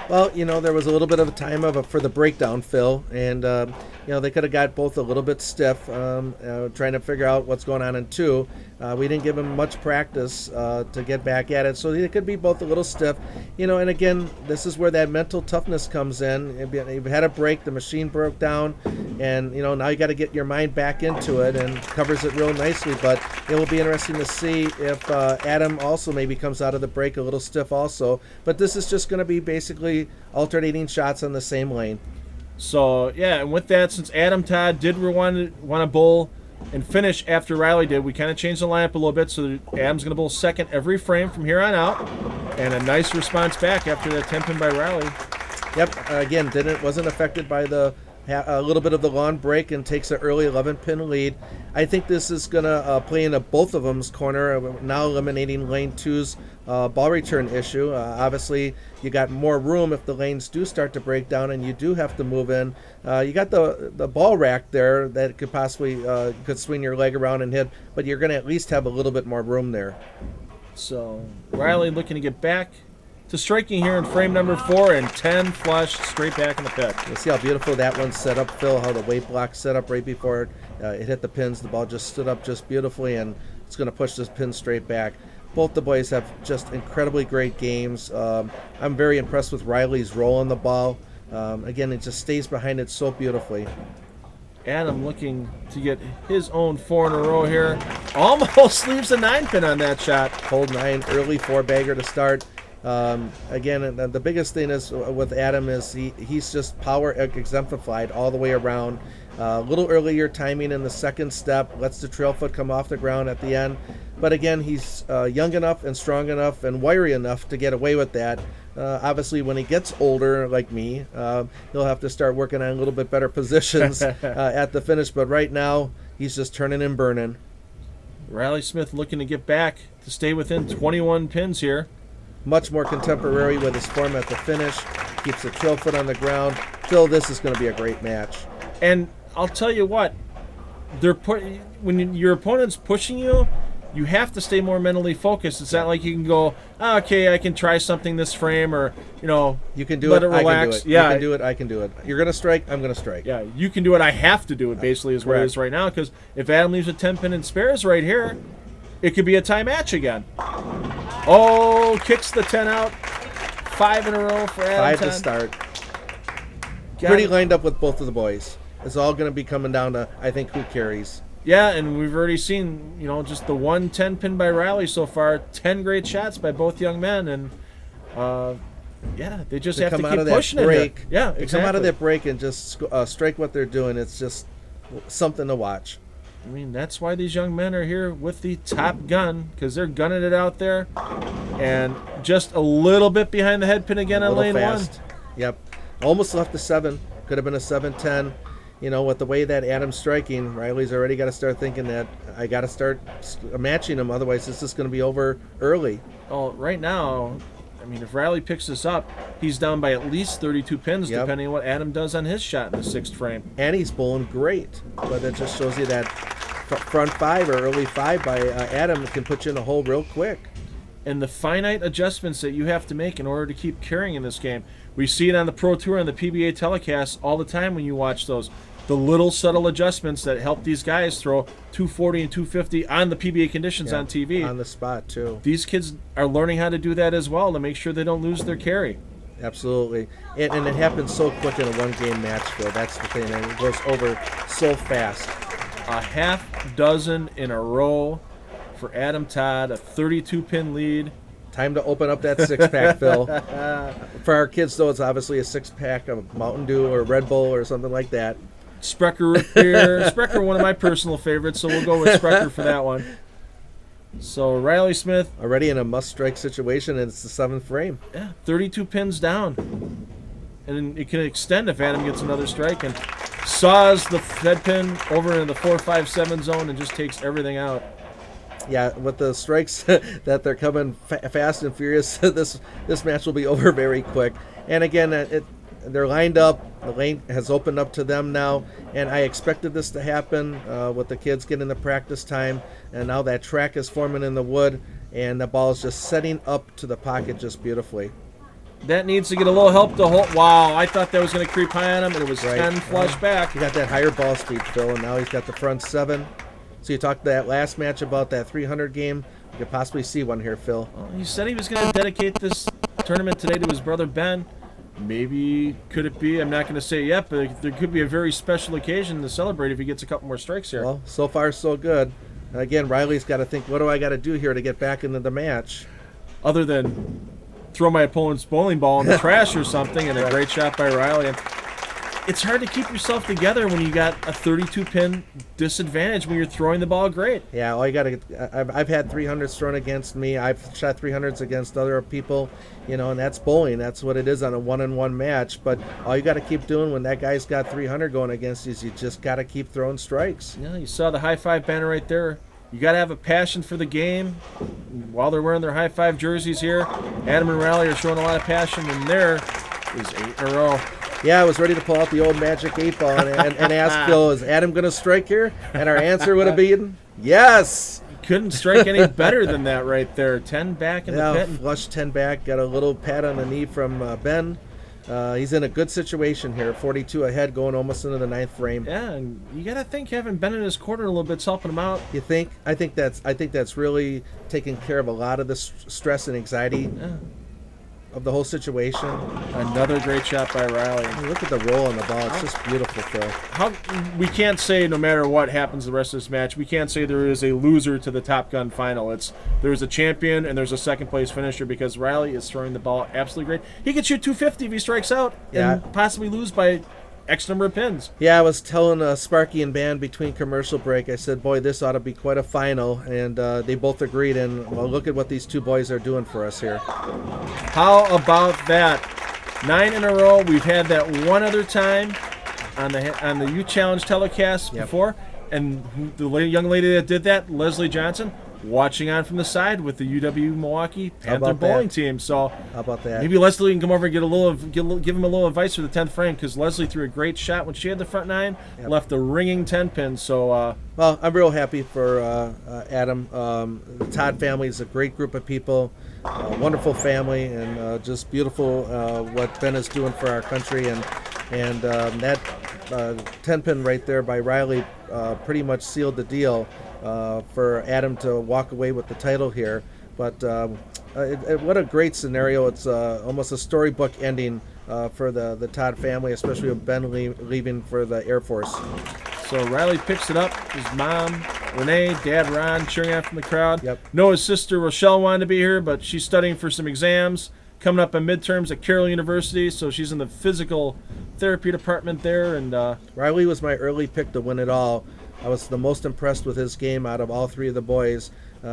Well, there was a little bit of a time for the breakdown, Phil, and they could have got both a little bit stiff, trying to figure out what's going on in 2. We didn't give them much practice to get back at it, so they could be both a little stiff. And again, this is where that mental toughness comes in. You've had a break, the machine broke down, and now you got to get your mind back into it, and covers it real nicely. But it will be interesting to see if Adam also maybe comes out of the break a little stiff also. But this is just going to be basically alternating shots on the same lane. So yeah, and with that, since Adam Todd did want to bowl and finish after Riley did, we kind of changed the lineup a little bit, so that Adam's going to bowl second every frame from here on out, and a nice response back after that 10 pin by Riley. Yep, again, wasn't affected by a little bit of the lawn break and takes an early 11-pin lead. I think this is going to play into both of them's corner, now eliminating lane 2's ball return issue. Obviously, you got more room if the lanes do start to break down and you do have to move in. You got the ball rack there that could possibly could swing your leg around and hit, but you're going to at least have a little bit more room there. So Riley looking to get back to striking here in frame number 4, and 10 flush straight back in the pit. You see how beautiful that one's set up, Phil, how the weight block set up right before it hit the pins. The ball just stood up just beautifully, and it's going to push this pin straight back. Both the boys have just incredibly great games. I'm very impressed with Riley's roll on the ball. Again, it just stays behind it so beautifully. Adam looking to get his own 4 in a row here. Almost leaves a 9-pin on that shot. Hold 9, early 4-bagger to start. Again, the biggest thing is with Adam is he's just power exemplified all the way around. A little earlier timing in the second step, lets the trail foot come off the ground at the end. But again, he's young enough and strong enough and wiry enough to get away with that. Obviously, when he gets older, like me, he'll have to start working on a little bit better positions at the finish. But right now, he's just turning and burning. Riley Smith looking to get back to stay within 21 pins here. Much more contemporary with his form at the finish. Keeps the trail foot on the ground. Phil, this is going to be a great match. And I'll tell you what, when your opponent's pushing you, you have to stay more mentally focused. It's not like you can go, okay, I can try something this frame, or you can do let it. Relax. I can do it. Yeah, you can do it. I can do it. You're gonna strike. I'm gonna strike. Yeah, you can do it. I have to do it. Basically, is where it is right now. Because if Adam leaves a 10-pin and spares right here, it could be a tie match again. Oh, kicks the 10 out. 5 in a row for Adam. 5 to start. Pretty lined up with both of the boys. It's all going to be coming down to, I think, who carries. Yeah, and we've already seen, just the 1 10-pin by Riley so far. 10 great shots by both young men, and they just have to keep pushing it. Yeah, exactly. Come out of that break and just strike what they're doing. It's just something to watch. I mean, that's why these young men are here with the Top Gun, because they're gunning it out there, and just a little bit behind the head pin again on lane fast. 1. Yep, almost left the 7. Could have been a 7-10. With the way that Adam's striking, Riley's already got to start thinking that I got to start matching him, otherwise this is going to be over early. Oh, right now, I mean, if Riley picks this up, he's down by at least 32 pins, depending on what Adam does on his shot in the 6th frame. And he's bowling great, but it just shows you that front 5 or early 5 by Adam can put you in a hole real quick. And the finite adjustments that you have to make in order to keep carrying in this game. We see it on the Pro Tour and the PBA telecasts all the time when you watch those. The little subtle adjustments that help these guys throw 240 and 250 on the PBA conditions on TV. On the spot, too. These kids are learning how to do that as well to make sure they don't lose their carry. Absolutely. And it happens so quick in a one-game match, Phil. That's the thing. And it goes over so fast. A half dozen in a row for Adam Todd, a 32-pin lead. Time to open up that 6-pack, Phil. For our kids, though, it's obviously a 6-pack of Mountain Dew or Red Bull or something like that. Sprecher root beer. Sprecher, one of my personal favorites, so we'll go with Sprecher for that one. So Riley Smith. Already in a must-strike situation, and it's the 7th frame. Yeah, 32 pins down. And it can extend if Adam gets another strike and saws the head pin over into the 4-5-7 zone and just takes everything out. Yeah, with the strikes that they're coming fast and furious, this match will be over very quick. And again, they're lined up. The lane has opened up to them now, and I expected this to happen with the kids getting the practice time. And now that track is forming in the wood, and the ball is just setting up to the pocket just beautifully. That needs to get a little help to hold. Wow, I thought that was going to creep high on him, and it was 10 flush back. He got that higher ball speed, Phil, and now he's got the front 7. So you talked that last match about that 300 game. You could possibly see one here, Phil. Well, he said he was going to dedicate this tournament today to his brother Ben. Maybe could it be? I'm not going to say yet, but there could be a very special occasion to celebrate if he gets a couple more strikes here. Well, so far so good. Again, Riley's got to think, what do I got to do here to get back into the match? Other than throw my opponent's bowling ball in the trash or something, and a great shot by Riley. And it's hard to keep yourself together when you got a 32-pin disadvantage when you're throwing the ball great. Yeah, all you got to. I've had 300s thrown against me. I've shot 300s against other people, and that's bowling. That's what it is on a one-on-one match. But all you got to keep doing when that guy's got 300 going against you is you just got to keep throwing strikes. Yeah, you saw the high five banner right there. You got to have a passion for the game. While they're wearing their high five jerseys here, Adam and Riley are showing a lot of passion, and there is 8 in a row. Yeah, I was ready to pull out the old magic 8-ball and ask Phil, is Adam going to strike here? And our answer would have been, yes. Couldn't strike any better than that right there. 10 back in the pit. Flush 10 back, got a little pat on the knee from Ben. He's in a good situation here, 42 ahead, going almost into the 9th frame. Yeah, and you got to think having Ben in his corner a little bit's helping him out. You think? I think that's really taking care of a lot of the stress and anxiety. Yeah. of the whole situation. Another great shot by Riley. I mean, look at the roll on the ball. It's just beautiful, Phil. We can't say, no matter what happens the rest of this match, we can't say there is a loser to the Top Gun final. There's a champion and there's a second place finisher, because Riley is throwing the ball absolutely great. He could shoot 250 if he strikes out and possibly lose by X number of pins. Yeah, I was telling Sparky and Band between commercial break, I said, boy, this ought to be quite a final, and they both agreed, and well, look at what these two boys are doing for us here. How about that? 9 in a row. We've had that one other time on the U Challenge telecast before, and the young lady that did that, Leslie Johnson, watching on from the side with the UW Milwaukee Panther bowling team. So how about that? Maybe Leslie can come over and give him a little advice for the 10th frame, because Leslie threw a great shot when she had the front 9, left a ringing 10 pin. So well, I'm real happy for Adam. The Todd family is a great group of people, wonderful family, and just beautiful what Ben is doing for our country. And that 10 pin right there by Riley pretty much sealed the deal for Adam to walk away with the title here. But what a great scenario. It's almost a storybook ending for the Todd family, especially with Ben leaving for the Air Force. So Riley picks it up. His mom, Renee, Dad, Ron, cheering on from the crowd. Yep. Noah's sister, Rochelle, wanted to be here, but she's studying for some exams coming up in midterms at Carroll University, so she's in the physical therapy department there. And Riley was my early pick to win it all. I was the most impressed with his game out of all 3 of the boys,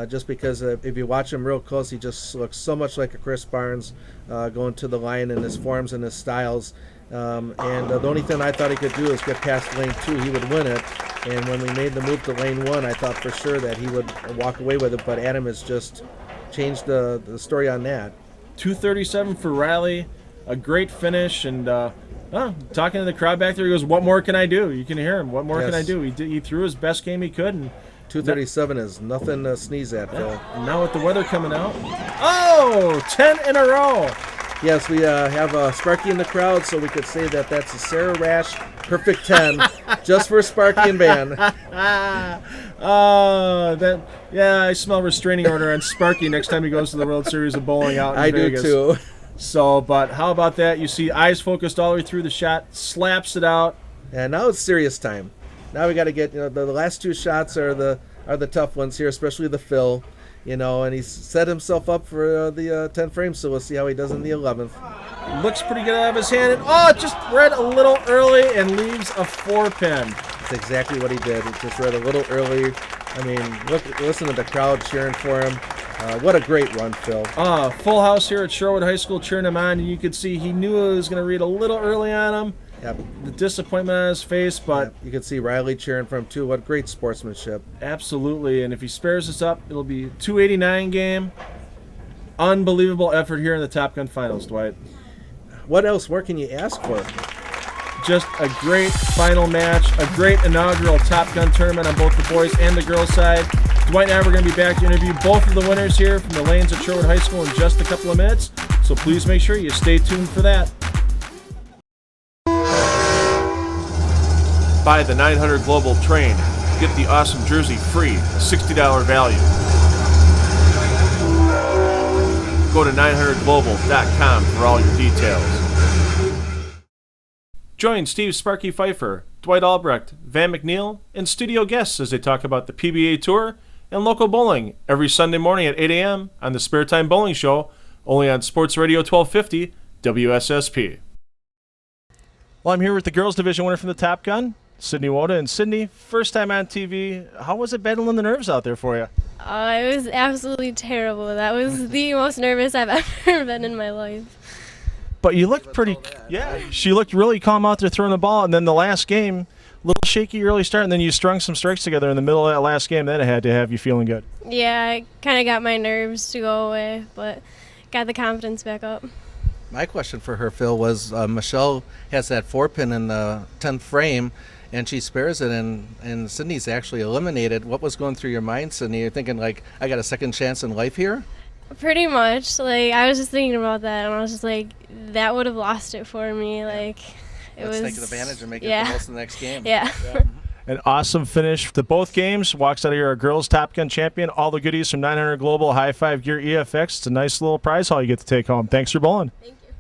just because if you watch him real close, he just looks so much like a Chris Barnes going to the line in his forms and his styles. And the only thing I thought he could do is get past lane 2. He would win it. And when we made the move to lane 1, I thought for sure that he would walk away with it. But Adam has just changed the story on that. 237 for Riley, a great finish. And talking to the crowd back there, he goes, "What more can I do?" You can hear him. What more can I do? He threw his best game he could. And 237 is nothing to sneeze at, Phil. And now with the weather coming out, 10 in a row. Yes, we have Sparky in the crowd, so we could say that that's a Sarah Rash perfect 10, just for Sparky and Van. I smell restraining order on Sparky next time he goes to the World Series of Bowling out in Vegas. I do too. So, but how about that? You see eyes focused all the way through the shot, slaps it out. And now it's serious time. Now we got to get, the last 2 shots are the tough ones here, especially the fill. And he's set himself up for the 10 frames, so we'll see how he does in the 11th. Looks pretty good out of his hand, and just read a little early and leaves a 4 pin. That's exactly what he did. He just read a little early. I mean, listen to the crowd cheering for him. What a great run, Phil. Full house here at Shorewood High School cheering him on, and you could see he knew it was going to read a little early on him. Yep. The disappointment on his face, but you can see Riley cheering for him too. What great sportsmanship. Absolutely, and if he spares us up, it'll be a 289 game. Unbelievable effort here in the Top Gun Finals, Dwight. What else more can you ask for? Just a great final match, a great inaugural Top Gun tournament on both the boys and the girls side. Dwight and I are going to be back to interview both of the winners here from the lanes at Shorewood High School in just a couple of minutes, so please make sure you stay tuned for that. Buy the 900 Global train. Get the awesome jersey free, a $60 value. Go to 900global.com for all your details. Join Steve Sparky Pfeiffer, Dwight Albrecht, Van McNeil, and studio guests as they talk about the PBA Tour and local bowling every Sunday morning at 8 a.m. on the SpareTime Bowling Show, only on Sports Radio 1250 WSSP. Well, I'm here with the girls division winner from the Top Gun, Sydney Woda. And Sydney, first time on TV. How was it battling the nerves out there for you? It was absolutely terrible. That was the most nervous I've ever been in my life. But you looked pretty, she looked really calm out there throwing the ball. And then the last game, a little shaky early start, and then you strung some strikes together in the middle of that last game. That had to have you feeling good. Yeah, I kind of got my nerves to go away, but got the confidence back up. My question for her, Phil, was Michele has that 4-pin in the 10th frame, and she spares it, and Sydney's actually eliminated. What was going through your mind, Sydney? You're thinking, like, I got a second chance in life here? Pretty much. I was just thinking about that, and I was just like, that would have lost it for me. Let's take advantage and make it the most of the next game. Yeah. An awesome finish to both games. Walks out of here a girls Top Gun champion. All the goodies from 900 Global High Five Gear EFX. It's a nice little prize haul you get to take home. Thanks for bowling. Thank you.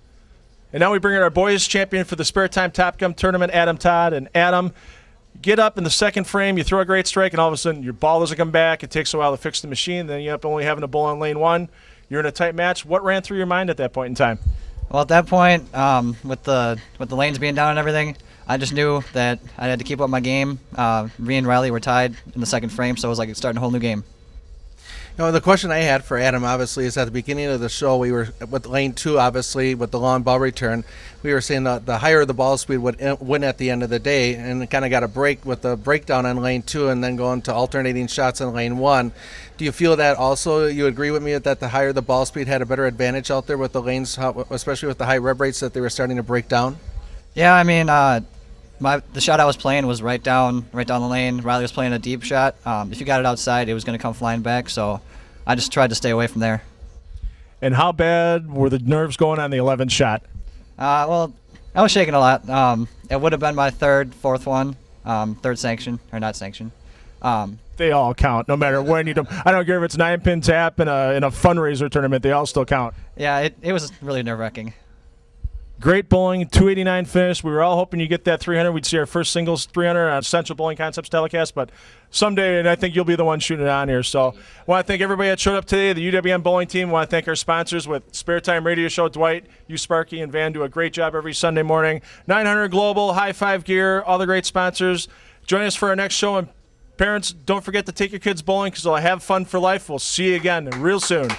And now we bring in our boys champion for the SpareTime Top Gun tournament, Adam Todd. And Adam, get up in the second frame, you throw a great strike, and all of a sudden your ball doesn't come back. It takes a while to fix the machine. Then you end up only having to bowl on lane one. You're in a tight match. What ran through your mind at that point in time? Well, at that point, with the lanes being down and everything, I just knew that I had to keep up my game. Me and Riley were tied in the second frame, so it was like starting a whole new game. The question I had for Adam, obviously, is at the beginning of the show, we were with lane 2, obviously, with the long ball return. We were saying that the higher the ball speed would win at the end of the day, and it kind of got a break with the breakdown on lane 2 and then going to alternating shots on lane 1. Do you feel that also? You agree with me that the higher the ball speed had a better advantage out there with the lanes, especially with the high rev rates that they were starting to break down? Yeah, I mean, the shot I was playing was right down the lane. Riley was playing a deep shot. If you got it outside, it was going to come flying back, so I just tried to stay away from there. And how bad were the nerves going on the 11th shot? Well, I was shaking a lot. It would have been my fourth one, third sanction, or not sanction. They all count, no matter when you do. I don't care if it's 9-pin tap in a fundraiser tournament. They all still count. Yeah, it was really nerve-wracking. Great bowling, 289 finish. We were all hoping you get that 300. We'd see our first singles 300 on Central Bowling Concepts telecast, but someday, and I think you'll be the one shooting it on here. So I want to thank everybody that showed up today, the UWM bowling team. I want to thank our sponsors with SpareTime Radio Show, Dwight, you, Sparky, and Van do a great job every Sunday morning. 900 Global, High Five Gear, all the great sponsors. Join us for our next show, and parents, don't forget to take your kids bowling because they'll have fun for life. We'll see you again real soon.